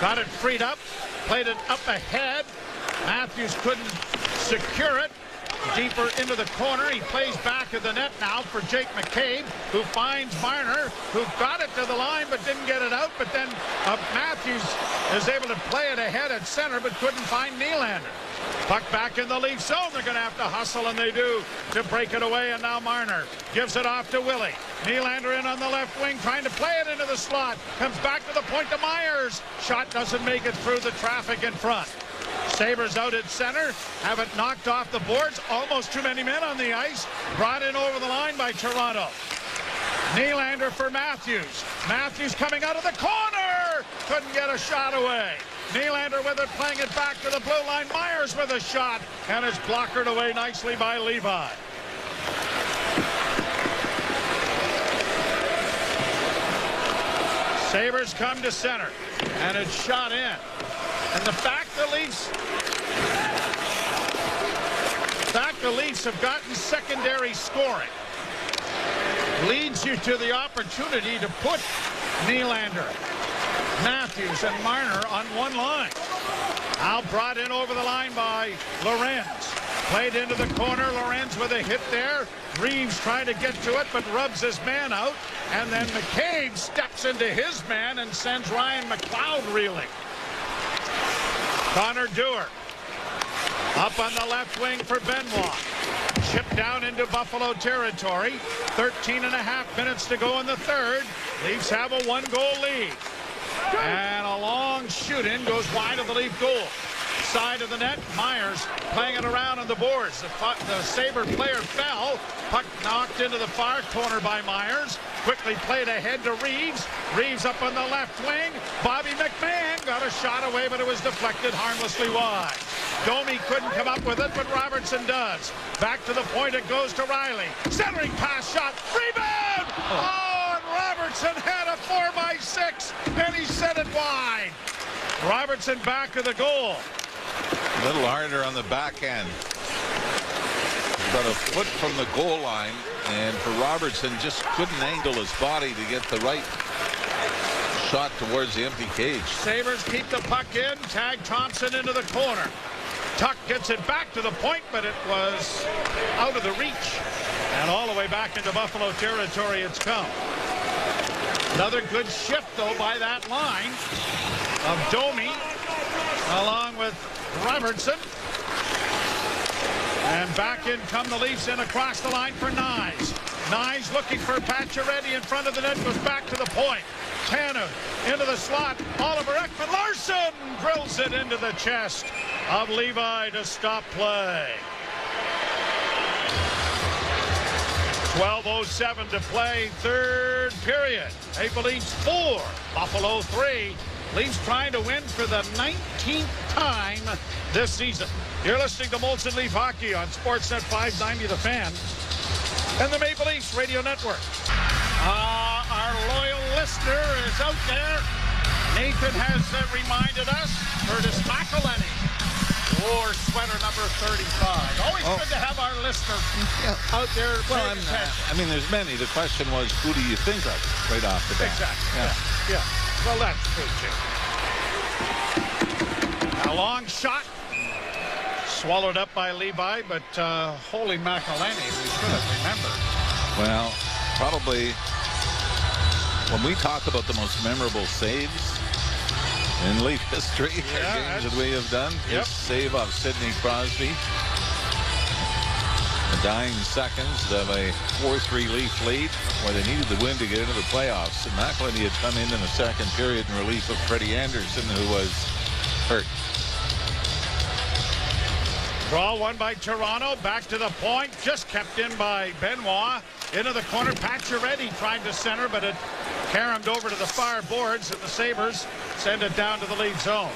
A: got it freed up. Played it up ahead. Matthews couldn't secure it. Deeper into the corner. He plays back of the net now for Jake McCabe, who finds Marner, who got it to the line but didn't get it out. But then Matthews is able to play it ahead at center but couldn't find Nylander. Puck back in the Leaf zone. They're going to have to hustle, and they do, to break it away. And now Marner gives it off to Willie. Nylander in on the left wing, trying to play it into the slot. Comes back to the point to Myers. Shot doesn't make it through the traffic in front. Sabres out at center, have it knocked off the boards. Almost too many men on the ice. Brought in over the line by Toronto. Nylander for Matthews. Matthews coming out of the corner. Couldn't get a shot away. Nylander with it, playing it back to the blue line. Myers with a shot, and it's blockered away nicely by Levi. Sabres come to center, and it's shot in. And the fact the Leafs have gotten secondary scoring leads you to the opportunity to put Nylander, Matthews, and Marner on one line. Now brought in over the line by Lorenz. Played into the corner. Lorenz with a hit there. Reeves trying to get to it, but rubs his man out. And then McCabe steps into his man and sends Ryan McLeod reeling. Connor Dewar up on the left wing for Benoit. Chipped down into Buffalo territory. 13.5 minutes to go in the third. Leafs have a one-goal lead. And a long shoot-in goes wide of the Leaf goal. Side of the net, Myers playing it around on the boards. The Sabre player fell. Puck knocked into the far corner by Myers. Quickly played ahead to Reeves. Reeves up on the left wing. Bobby McMahon got a shot away, but it was deflected harmlessly wide. Domi couldn't come up with it, but Robertson does. Back to the point it goes to Riley. Centering pass shot. Rebound! Oh, and Robertson had a 4x6, and he set it wide. Robertson back to the goal.
B: A little harder on the back end. About a foot from the goal line, and for Robertson just couldn't angle his body to get the right shot towards the empty cage.
A: Sabres keep the puck in. Tag Thompson into the corner. Tuck gets it back to the point, but it was out of the reach. And all the way back into Buffalo territory it's come. Another good shift, though, by that line of Domi, along with Robertson. And back in come the Leafs in across the line for Nyes. Nyes looking for Pacioretty in front of the net, goes back to the point. Tanev into the slot. Oliver Ekman-Larsson drills it into the chest of Levi to stop play. 12:07 to play, third period. Maple Leafs 4, Buffalo 3. Leafs trying to win for the 19th time this season. You're listening to Molson Leaf Hockey on Sportsnet 590 The Fan and the Maple Leafs Radio Network. Our loyal listener is out there. Nathan has reminded us, Curtis McElhenney wore sweater number 35. Always good to have our listener out there.
B: Well, I mean, there's many. The question was, who do you think of right off the bat?
A: Exactly. Yeah. Well, that's true, too. A long shot. Swallowed up by Levi, but holy McElhenney, we should have remembered.
B: Well, probably when we talk about the most memorable saves in Leaf history, games that we have done, this save of Sidney Crosby. The dying seconds of a 4-3 Leaf lead where they needed the win to get into the playoffs. And McElhenney had come in the second period in relief of Freddie Anderson, who was hurt.
A: Draw one by Toronto. Back to the point. Just kept in by Benoit. Into the corner. Pacioretty tried to center, but it caromed over to the far boards, and the Sabres send it down to the lead zone.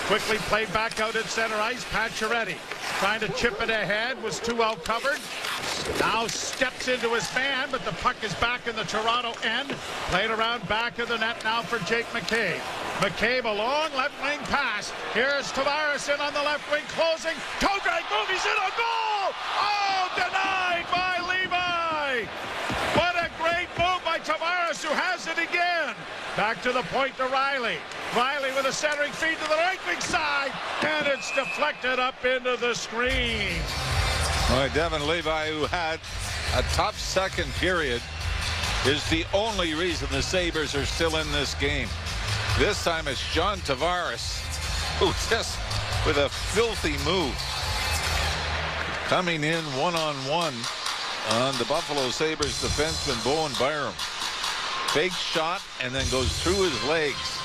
A: Quickly played back out at center ice. Pacioretty trying to chip it ahead. Was too well covered. Now steps into his man, but the puck is back in the Toronto end. Played around back of the net now for Jake McCabe. McCabe, a long left wing pass. Here's Tavares in on the left wing, closing. Toe drag move, he's in a goal! Oh, denied by Levi! What a great move by Tavares, who has it again. Back to the point to Riley. Riley with a centering feed to the right wing side, and it's deflected up into the screen.
B: All right, Devin Levi, who had a tough second period, is the only reason the Sabres are still in this game. This time it's John Tavares, who just with a filthy move, coming in one-on-one on the Buffalo Sabres defenseman Bowen. Big shot, and then goes through his legs,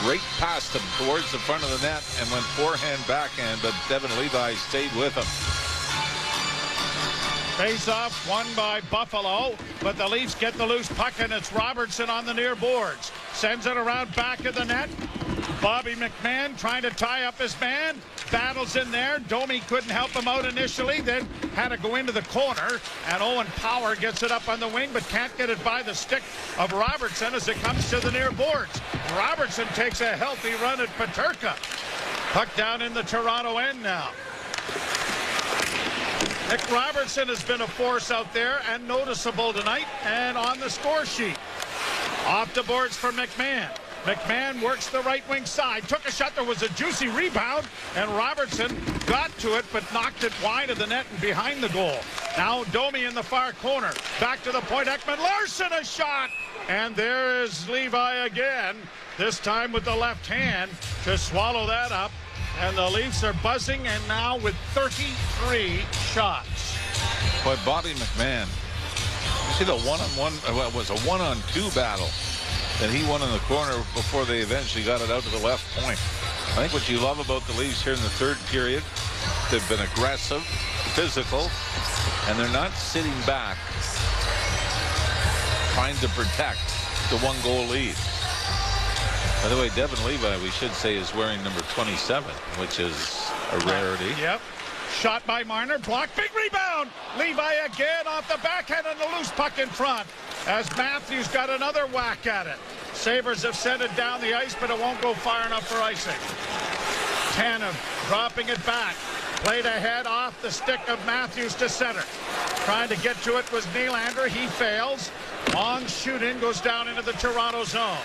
B: right past him towards the front of the net, and went forehand, backhand, but Devin Levi stayed with him.
A: Face-off won by Buffalo, but the Leafs get the loose puck, and it's Robertson on the near boards. Sends it around back of the net. Bobby McMahon trying to tie up his man. Battles in there. Domi couldn't help him out initially, then had to go into the corner. And Owen Power gets it up on the wing, but can't get it by the stick of Robertson as it comes to the near boards. Robertson takes a healthy run at Peterka. Puck down in the Toronto end now. Nick Robertson has been a force out there and noticeable tonight and on the score sheet. Off the boards for McMahon. McMahon works the right wing side, took a shot, there was a juicy rebound, and Robertson got to it but knocked it wide of the net and behind the goal. Now Domi in the far corner, back to the point, Ekman Larsson a shot, and there is Levi again, this time with the left hand to swallow that up, and the Leafs are buzzing and now with 33 shots.
B: Boy, Bobby McMahon, you see the one-on-one, well, it was a one-on-two battle that he won in the corner before they eventually got it out to the left point. I think what you love about the Leafs here in the third period, they've been aggressive, physical, and they're not sitting back trying to protect the one-goal lead. By the way, Devin Levi, we should say, is wearing number 27, which is a rarity.
A: Yep. Shot by Marner, blocked, big rebound. Levi again off the backhand and a loose puck in front as Matthews got another whack at it. Sabres have sent it down the ice, but it won't go far enough for icing. Tanev dropping it back. Played ahead off the stick of Matthews to center. Trying to get to it was Nylander. He fails. Long shoot in goes down into the Toronto zone.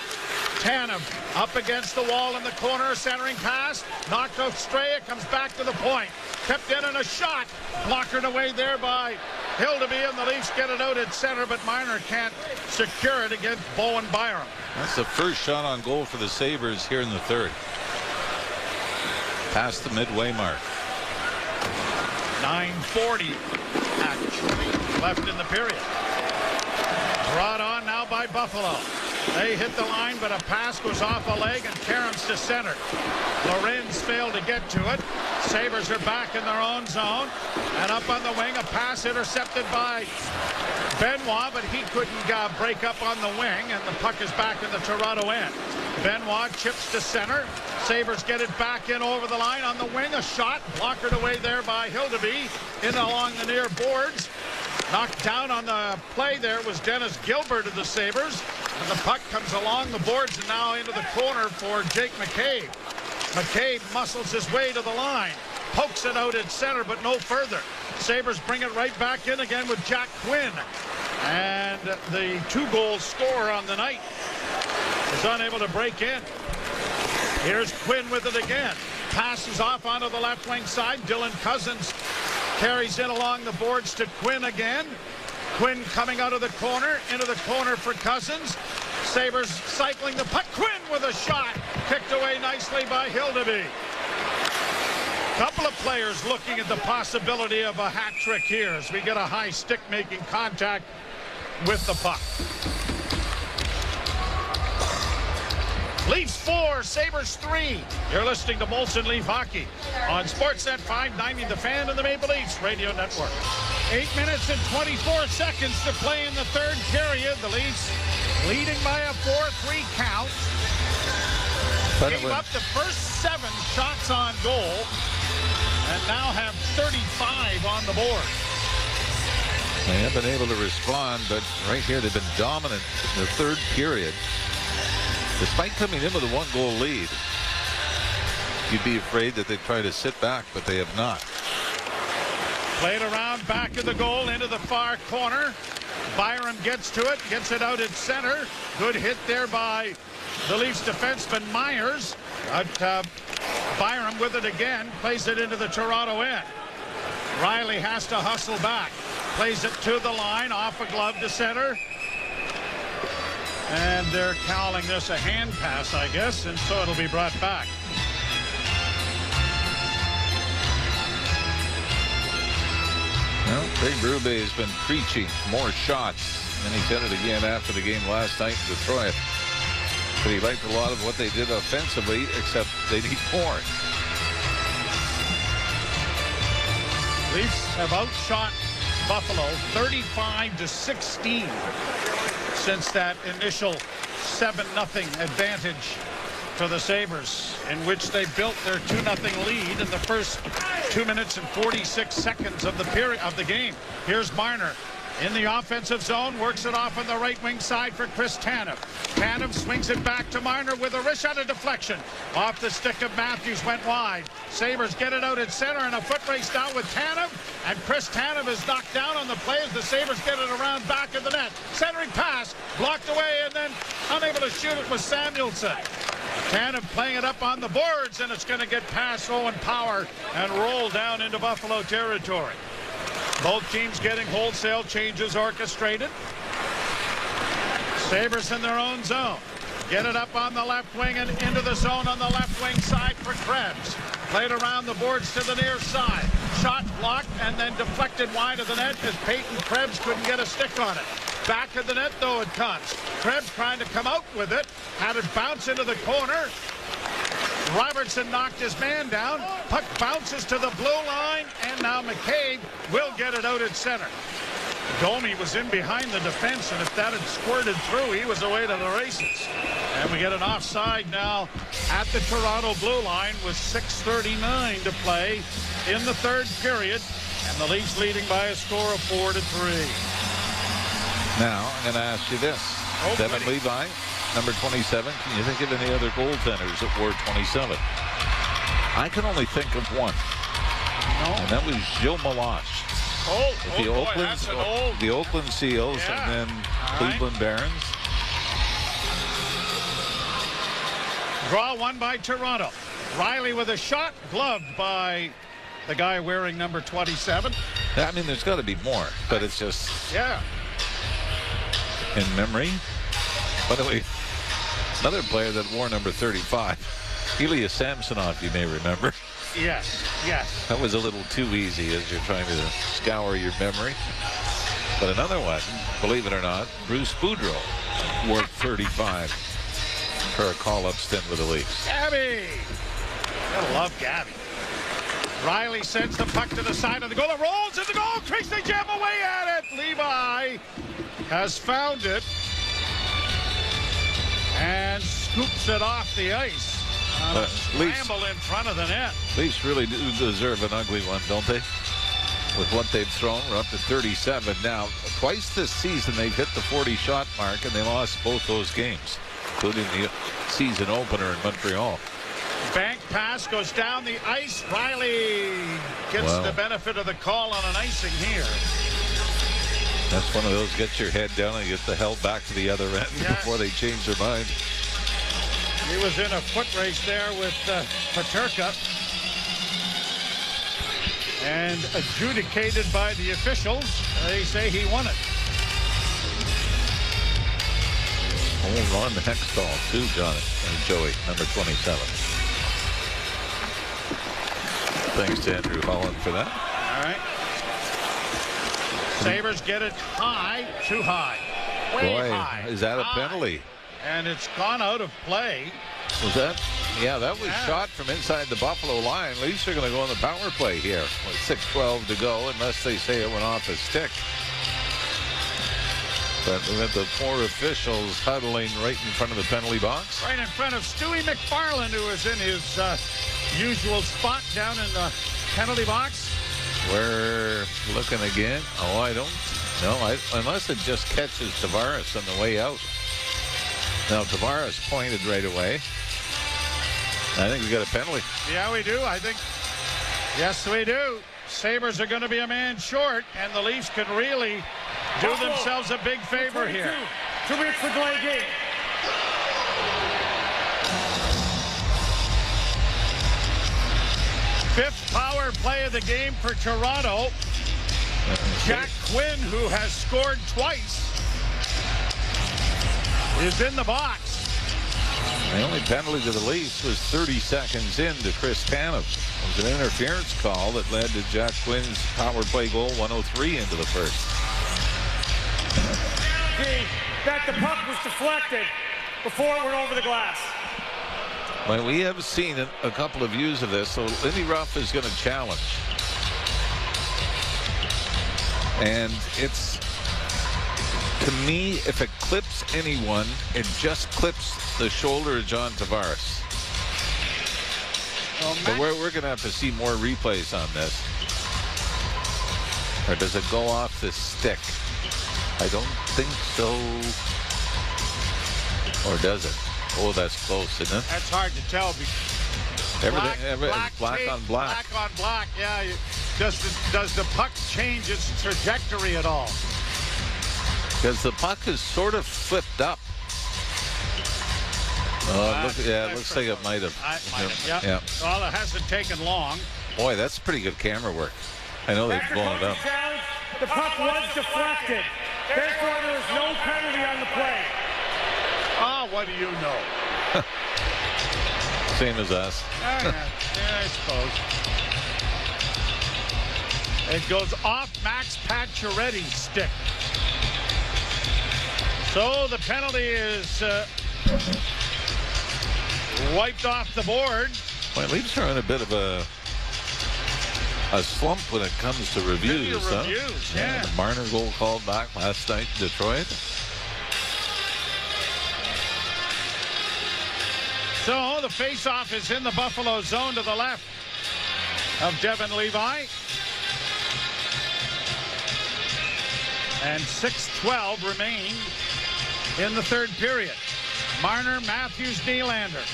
A: Tanev up against the wall in the corner, centering pass. Knocked off Straya, comes back to the point. Kept in and a shot. Blockered away there by Hildeby, and the Leafs get it out at center, but Marner can't secure it against Bowen Byram.
B: That's the first shot on goal for the Sabres here in the third. Past the midway mark.
A: 9:40 actually left in the period. Brought on now by Buffalo. They hit the line, but a pass goes off a leg and Karam's to center. Lorenz failed to get to it. Sabres are back in their own zone. And up on the wing, a pass intercepted by Benoit, but he couldn't break up on the wing, and the puck is back in the Toronto end. Benoit chips to center. Sabres get it back in over the line on the wing. A shot blockered away there by Hildeby in along the near boards. Knocked down on the play there was Dennis Gilbert of the Sabres. And the puck comes along the boards and now into the corner for Jake McCabe. McCabe muscles his way to the line. Pokes it out at center, but no further. Sabres bring it right back in again with Jack Quinn. And the two-goal scorer on the night is unable to break in. Here's Quinn with it again. Passes off onto the left wing side. Dylan Cousins carries in along the boards to Quinn again. Quinn coming out of the corner, into the corner for Cousins. Sabres cycling the puck. Quinn with a shot. Kicked away nicely by Hildeby. Couple of players looking at the possibility of a hat trick here as we get a high stick making contact with the puck. Leafs 4, Sabres 3. You're listening to Molson Leaf Hockey on Sportsnet 590, The Fan and the Maple Leafs Radio Network. 8 minutes and 24 seconds to play in the third period. The Leafs leading by a 4-3 count. Gave up the first 7 shots on goal and now have 35 on the board.
B: They have been able to respond, but right here they've been dominant in the third period. Despite coming in with a 1-goal lead, you'd be afraid that they'd try to sit back, but they have not.
A: Played around back of the goal into the far corner. Byram gets to it, gets it out at center. Good hit there by the Leafs defenseman Myers. But Byram with it again, plays it into the Toronto end. Riley has to hustle back. Plays it to the line, off a glove to center. And they're calling this a hand pass, I guess, and so it'll be brought back.
B: Well, Craig Berube has been preaching more shots, and he said it again after the game last night in Detroit. But he liked a lot of what they did offensively, except they need more.
A: Leafs have outshot Buffalo 35-16 since that initial 7-0 advantage for the Sabres, in which they built their 2-0 lead in the first 2 minutes and 46 seconds of the game. Here's Marner in the offensive zone, works it off on the right wing side for Chris Tanev. Tanev swings it back to Marner with a wrist shot of deflection. Off the stick of Matthews, went wide. Sabres get it out at center, and a foot race down with Tanev. And Chris Tanev is knocked down on the play as the Sabres get it around back of the net. Centering pass, blocked away, and then unable to shoot it was Samuelsson. Tanev playing it up on the boards, and it's going to get past Owen Power and roll down into Buffalo territory. Both teams getting wholesale changes orchestrated. Sabres in their own zone. Get it up on the left wing and into the zone on the left wing side for Krebs. Played around the boards to the near side. Shot blocked and then deflected wide of the net as Peyton Krebs couldn't get a stick on it. Back of the net, though, it comes. Krebs trying to come out with it. Had it bounce into the corner. Robertson knocked his man down. Puck bounces to the blue line, and now McCabe will get it out at center. Domi was in behind the defense, and if that had squirted through, he was away to the races. And we get an offside now at the Toronto blue line with 6:39 to play in the third period, and the Leafs leading by a score of 4-3.
B: Now, I'm going to ask you this. Devin Levi, number 27. Can you think of any other goaltenders that wore 27? I can only think of one.
A: No.
B: And that was Joe Malash. The Oakland Seals,
A: Yeah.
B: and then Cleveland Barons.
A: Draw one by Toronto. Riley with a shot, gloved by the guy wearing number 27.
B: I mean, there's got to be more, but it's just in memory. By the way, another player that wore number 35, Ilya Samsonov, you may remember.
A: Yes.
B: That was a little too easy as you're trying to scour your memory. But another one, believe it or not, Bruce Boudreau wore 35 for a call-up stint with the Leafs.
A: Gabby! Gotta love Gabby. Riley sends the puck to the side of the goal. It rolls in the goal. Crease, they jam away at it. Levi has found it and scoops it off the ice. Scramble in front of the net.
B: Leafs really do deserve an ugly one, don't they? With what they've thrown, we're up to 37 now. Twice this season they've hit the 40-shot mark, and they lost both those games, including the season opener in Montreal.
A: Bank pass goes down the ice. Riley gets the benefit of the call on an icing here.
B: That's one of those, get your head down and get the hell back to the other end before they change their mind.
A: He was in a foot race there with Paterka. And adjudicated by the officials. They say he won it.
B: Ron Hextall too, Jonathan and Joey, number 27. Thanks to Andrew Holland for that.
A: All right. Sabres get it high, too high. Way high.
B: Is that a penalty?
A: And it's gone out of play.
B: Was that? Yeah, that was shot from inside the Buffalo line. Leafs are going to go on the power play here with 6:12 to go, unless they say it went off a stick. But we got the four officials huddling right in front of the penalty box.
A: Right in front of Stewie McFarland, who is in his usual spot down in the penalty box.
B: We're looking again. Oh, I don't know. Unless it just catches Tavares on the way out. Now, Tavares pointed right away. I think we got a penalty. Yeah,
A: we do. I think, yes, we do. Sabres are going to be a man short, and the Leafs can really do themselves a big favor here.
C: 2 minutes for delay game.
A: Fifth power play of the game for Toronto. Jack Quinn, who has scored twice, is in the box.
B: The only penalty to the Leafs was 30 seconds into Chris Tanev. It was an interference call that led to Jack Quinn's power play goal, 103 into the first.
C: That the puck was deflected before it went over the glass.
B: Well, we have seen a couple of views of this, so Lindy Ruff is going to challenge. And it's To me, if it clips anyone, it just clips the shoulder of John Tavares. But we're going to have to see more replays on this. Or does it go off the stick? I don't think so. Or does it? Oh, that's close, isn't it?
A: That's hard to tell.
B: Everything, black
A: tape,
B: on black.
A: Black on black, yeah. Does the puck change its trajectory at all?
B: Because the puck is sort of flipped up. It looks like it might have.
A: Yeah. Well, it hasn't taken long.
B: Boy, that's pretty good camera work. I know they've blown it up.
C: The puck was deflected. Therefore, there is no penalty on the play.
A: What do you know?
B: Same as us.
A: Yeah, I suppose. It goes off Max Pacioretty's stick. So the penalty is wiped off the board.
B: Well, Leafs are in a bit of a slump when it comes to reviews.
A: Yeah.
B: The Marner goal called back last night in Detroit.
A: So the face-off is in the Buffalo zone to the left of Devin Levi. And 6:12 remain in the third period. Marner, Matthews, Nylander.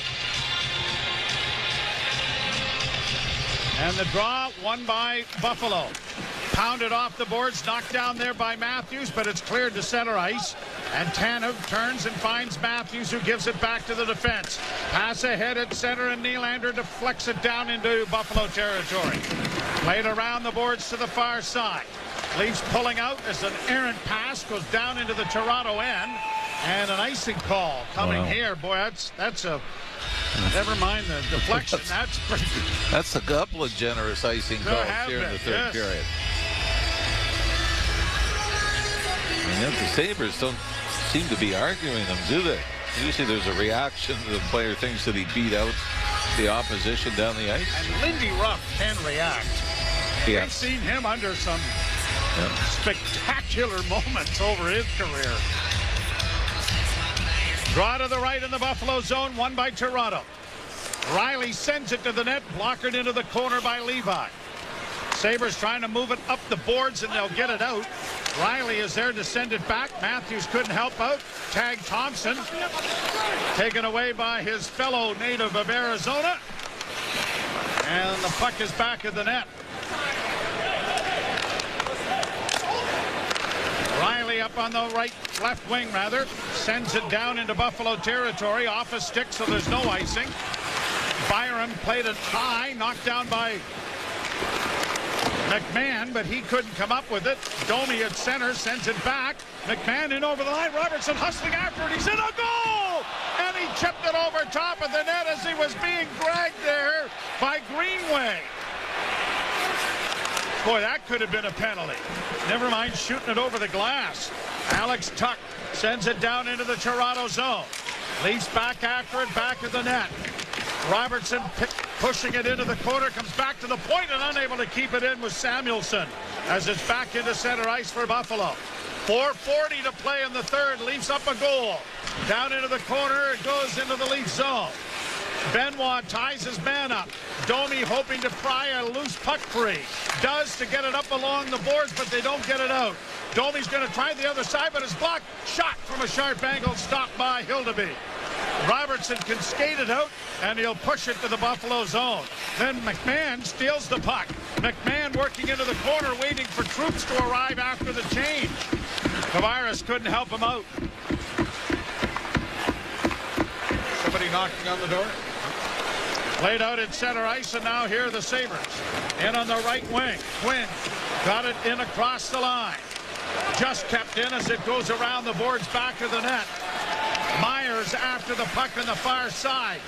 A: And the draw won by Buffalo. Pounded off the boards, knocked down there by Matthews, but it's cleared to center ice. And Tanev turns and finds Matthews, who gives it back to the defense. Pass ahead at center, and Nylander deflects it down into Buffalo territory. Played around the boards to the far side. Leafs pulling out as an errant pass goes down into the Toronto end. And an icing call coming here. Boy, that's a... Never mind the deflection.
B: That's a couple of generous icing calls here in the third period. And yet the Sabres don't seem to be arguing them, do they? Usually there's a reaction to the player thinks that he beat out the opposition down the ice.
A: And Lindy Ruff can react.
B: Yeah.
A: We've seen him under some spectacular moments over his career. Draw to the right in the Buffalo zone, won by Toronto. Riley sends it to the net, blockered into the corner by Levi. Sabres trying to move it up the boards, and they'll get it out. Riley is there to send it back. Matthews couldn't help out. Tag Thompson. Taken away by his fellow native of Arizona. And the puck is back in the net. Riley up on the left wing, sends it down into Buffalo territory, off a stick, so there's no icing. Byram played it high, knocked down by McMahon, but he couldn't come up with it. Domi at center sends it back. McMahon in over the line. Robertson hustling after it. He's in a goal! And he chipped it over top of the net as he was being dragged there by Greenway. Boy, that could have been a penalty. Never mind shooting it over the glass. Alex Tuck sends it down into the Toronto zone. Leafs back after it, back of the net. Robertson pushing it into the corner, comes back to the point and unable to keep it in with Samuelson as it's back into center ice for Buffalo. 4:40 to play in the third. Leafs up a goal. Down into the corner, it goes into the Leaf zone. Benoit ties his man up. Domi hoping to pry a loose puck free. Does to get it up along the boards, but they don't get it out. Domi's going to try the other side, but it's blocked. Shot from a sharp angle, stopped by Hildeby. Robertson can skate it out, and he'll push it to the Buffalo zone. Then McMahon steals the puck. McMahon working into the corner, waiting for troops to arrive after the change. Tavares couldn't help him out. Somebody knocking on the door. Played out at center ice, and now here are the Sabres. In on the right wing. Quinn got it in across the line. Just kept in as it goes around the boards back of the net. Myers after the puck on the far side.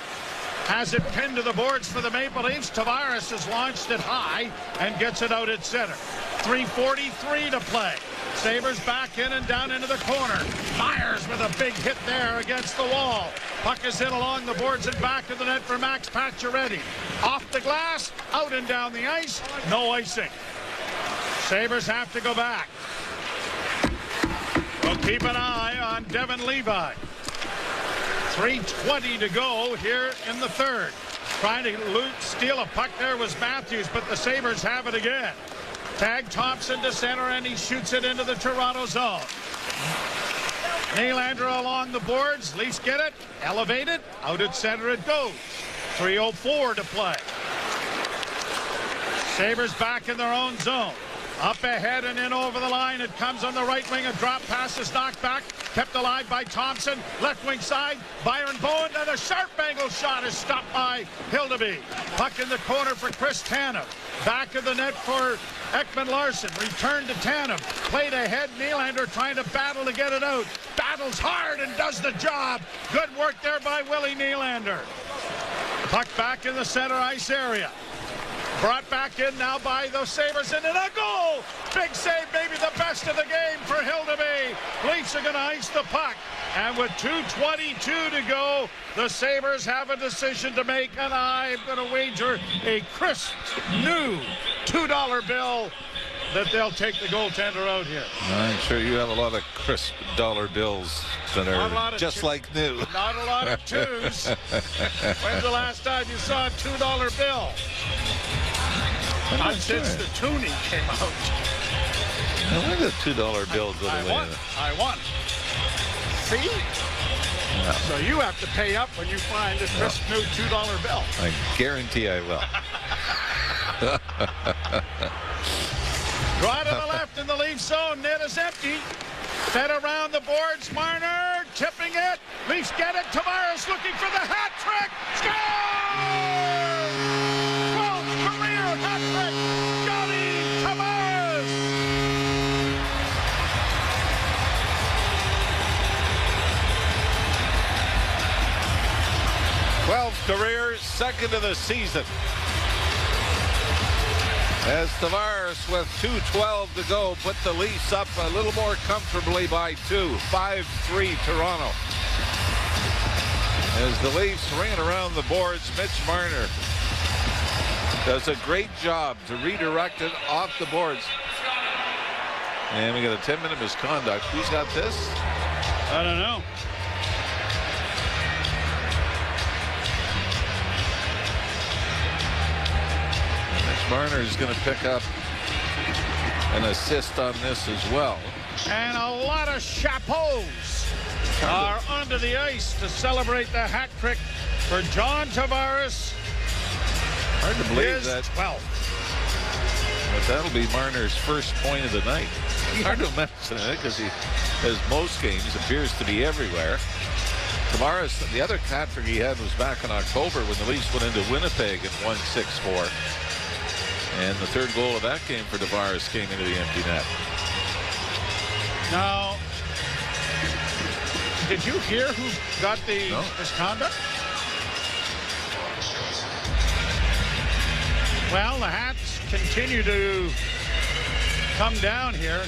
A: Has it pinned to the boards for the Maple Leafs. Tavares has launched it high and gets it out at center. 3:43 to play. Sabres back in and down into the corner. Myers with a big hit there against the wall. Puck is hit along the boards and back to the net for Max Pacioretty. Off the glass, out and down the ice, no icing. Sabres have to go back. Keep an eye on Devin Levi. 3:20 to go here in the third. Trying to steal a puck there was Matthews, but the Sabres have it again. Tag Thompson to center, and he shoots it into the Toronto zone. Nylander along the boards. Leafs get it. Elevated. Out at center it goes. 3:04 to play. Sabres back in their own zone. Up ahead and in over the line. It comes on the right wing. A drop pass is knocked back. Kept alive by Thompson. Left wing side. Byron Bowen. And a sharp angle shot is stopped by Hildeby. Puck in the corner for Chris Tanev. Back of the net for Ekman Larson. Return to Tanev. Played ahead. Nylander trying to battle to get it out. Battles hard and does the job. Good work there by Willie Nylander. Puck back in the center ice area. Brought back in now by the Sabres, and in a goal! Big save, maybe the best of the game for Hildeby. Leafs are going to ice the puck. And with 2:22 to go, the Sabres have a decision to make, and I'm going to wager a crisp new $2 bill that they'll take the goaltender out here.
B: I'm sure you have a lot of crisp dollar bills that are just like new.
A: Not a lot of twos. When's the last time you saw a $2 bill? Not since the toonie came out.
B: Now, look at the $2 bills.
A: I won. See?
B: No.
A: So you have to pay up when you find a crisp new $2 bill.
B: I guarantee I will.
A: Draw to the left in the Leafs zone. Net is empty. Fed around the boards. Marner tipping it. Leafs get it. Tavares looking for the hat trick. Score! 12th career hat trick. Johnny Tavares.
B: Career, second of the season. As Tavares with 2:12 to go put the Leafs up a little more comfortably by 2. 5-3 Toronto. As the Leafs ring around the boards, Mitch Marner does a great job to redirect it off the boards. And we got a 10-minute misconduct. Who's got this?
A: I don't know.
B: Marner is going to pick up an assist on this as well.
A: And a lot of chapeaus are onto the ice to celebrate the hat trick for John Tavares.
B: Hard to believe that.
A: 12th.
B: But that'll be Marner's first point of the night. Hard to imagine it because he, as most games, appears to be everywhere. Tavares, the other hat trick he had was back in October when the Leafs went into Winnipeg and won 6-4. And the third goal of that game for Tavares came into the empty net.
A: Now, did you hear who got the misconduct? Well, the hats continue to come down here.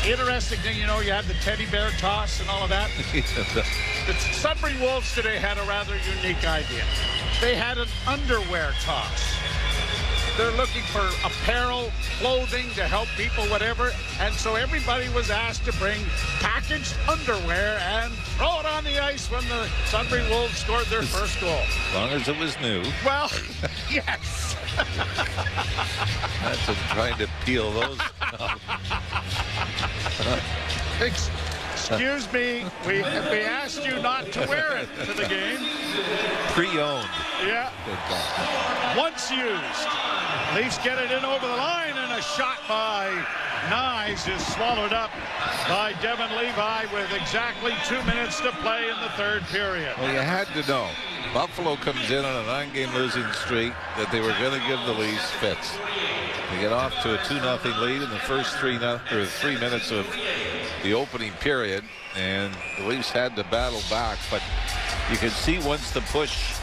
A: Interesting thing, you know, you have the teddy bear toss and all of that. The Sudbury Wolves today had a rather unique idea. They had an underwear toss. They're looking for apparel, clothing to help people, whatever. And so everybody was asked to bring packaged underwear and throw it on the ice when the Sudbury Wolves scored their first goal.
B: As long as it was new.
A: Well, yes.
B: That's trying to peel those.
A: Excuse me, we asked you not to wear it to the game.
B: Pre-owned.
A: Yeah. Once used. Leafs get it in over the line, and a shot by Nyes is swallowed up by Devin Levi with exactly 2 minutes to play in the third period.
B: Well, you had to know. Buffalo comes in on a 9-game losing streak that they were going to give the Leafs fits. They get off to a 2-0 lead in the first 3 minutes of the opening period, and the Leafs had to battle back. But you could see once the push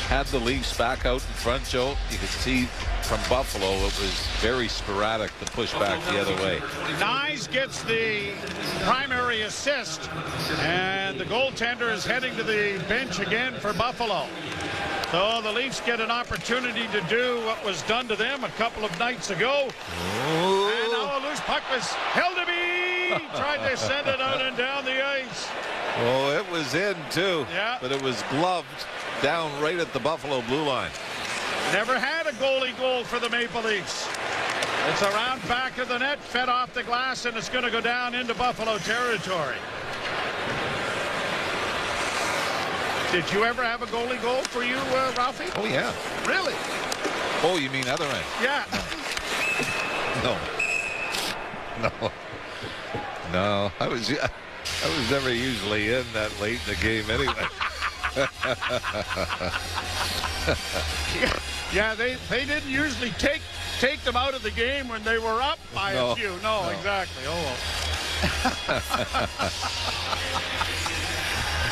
B: had the Leafs back out in front, Joe, you could see from Buffalo it was very sporadic, the push back the other way.
A: Nyes gets the primary assist, and the goaltender is heading to the bench again for Buffalo. So the Leafs get an opportunity to do what was done to them a couple of nights ago. And now a loose puck was held to be He tried to send it out and down the ice.
B: Oh, it was in too.
A: Yeah.
B: But it was gloved down right at the Buffalo blue line.
A: Never had a goalie goal for the Maple Leafs. It's around back of the net, fed off the glass, and it's going to go down into Buffalo territory. Did you ever have a goalie goal for you, Ralphie?
B: Oh, yeah.
A: Really?
B: Oh, you mean other end?
A: Yeah.
B: No. I was never usually in that late in the game anyway.
A: Yeah, they didn't usually take them out of the game when they were up by a few. No, exactly. Oh, well.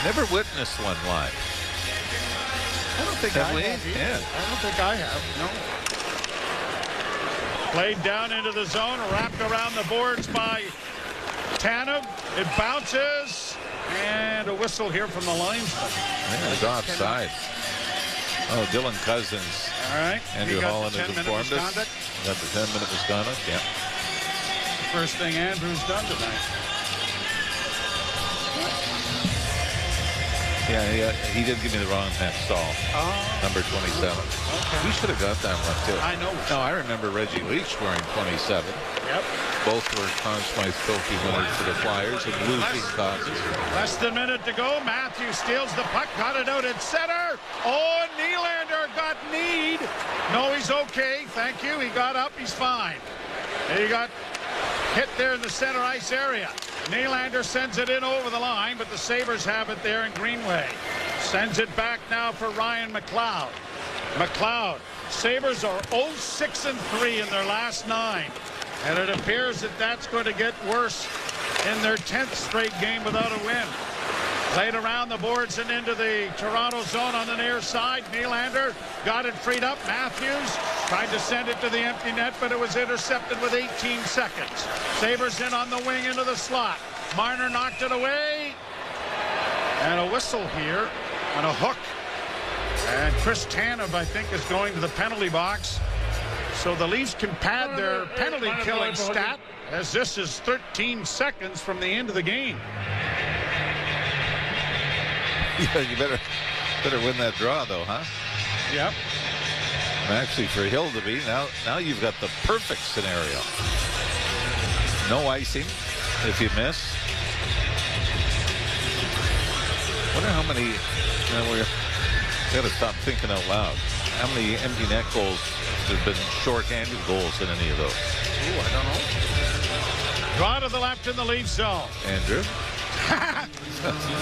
B: Never witnessed one live.
A: I don't think I have either.
B: Yeah.
A: I don't think I have. No. Played down into the zone, wrapped around the boards by Tanev. It bounces, and a whistle here from the linesman.
B: Yeah, it's offside. Oh, Dylan Cousins.
A: All right.
B: Andrew Holland has informed us. Got the 10-minute misconduct. Yeah.
A: First thing Andrew's done tonight.
B: Yeah, he did give me the wrong hand stall. Number 27.
A: Okay.
B: We should have got that one too.
A: I know.
B: No, I remember Reggie Leach wearing 27.
A: Yep.
B: Both were Conn Smythe Trophy winners for the Flyers and losing causes.
A: Less than a minute to go. Matthews steals the puck, got it out at center. Oh, Nylander got kneed. No, he's okay. Thank you. He got up. He's fine. He got hit there in the center ice area. Nylander sends it in over the line, but the Sabres have it there in Greenway. Sends it back now for Ryan McLeod. McLeod. Sabres are 0-6-3 in their last 9. And it appears that that's going to get worse in their 10th straight game without a win. Played around the boards and into the Toronto zone on the near side. Nylander got it freed up. Matthews tried to send it to the empty net, but it was intercepted with 18 seconds. Sabres in on the wing into the slot. Marner knocked it away. And a whistle here on a hook. And Chris Tanev, I think, is going to the penalty box. So the Leafs can pad their penalty killing stat, as this is 13 seconds from the end of the game.
B: Yeah, you better win that draw, though, huh?
A: Yep.
B: And actually, for Hildeby, now you've got the perfect scenario. No icing if you miss. Wonder how many. We're got to stop thinking out loud. How many empty net goals? There's been short-handed goals in any of those.
A: Ooh, I don't know. Draw to the left in the Leaf zone.
B: Andrew.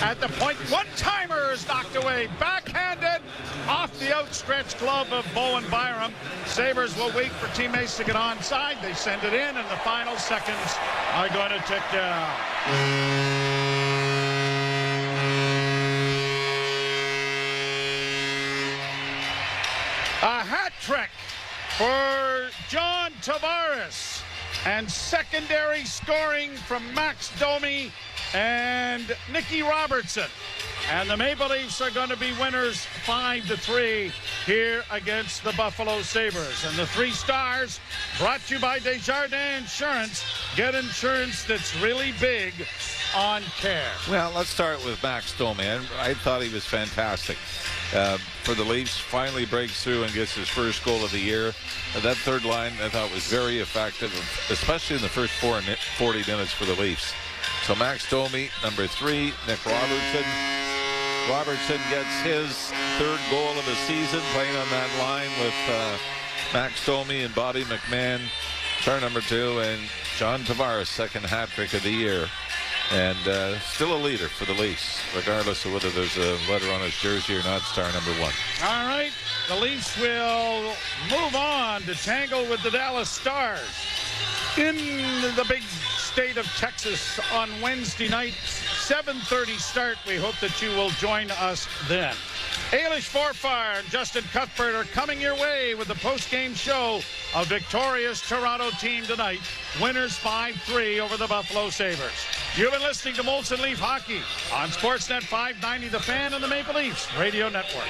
A: At the point, one-timer is knocked away. Backhanded off the outstretched glove of Bowen Byram. Sabres will wait for teammates to get onside. They send it in, and the final seconds are going to tick down. A hat trick for John Tavares, and secondary scoring from Max Domi and Nicky Robertson. And the Maple Leafs are going to be winners 5-3 here against the Buffalo Sabres. And the 3 stars brought to you by Desjardins Insurance. Get insurance that's really big on care.
B: Well, let's start with Max Domi. I thought he was fantastic. For the Leafs, finally breaks through and gets his first goal of the year. That third line, I thought, was very effective, especially in the first 40 minutes for the Leafs. So Max Domi, number 3, Nick Robertson. Robertson gets his 3rd goal of the season, playing on that line with Max Domi and Bobby McMahon, star number 2, and John Tavares, 2nd hat trick of the year. And still a leader for the Leafs, regardless of whether there's a letter on his jersey or not, star number 1.
A: All right, the Leafs will move on to tangle with the Dallas Stars in the big state of Texas on Wednesday night, 7:30 start. We hope that you will join us then. Ailish Forfire and Justin Cuthbert are coming your way with the post-game show. A victorious Toronto team tonight. Winners 5-3 over the Buffalo Sabres. You've been listening to Molson Leaf Hockey on Sportsnet 590 The Fan and the Maple Leafs Radio Network.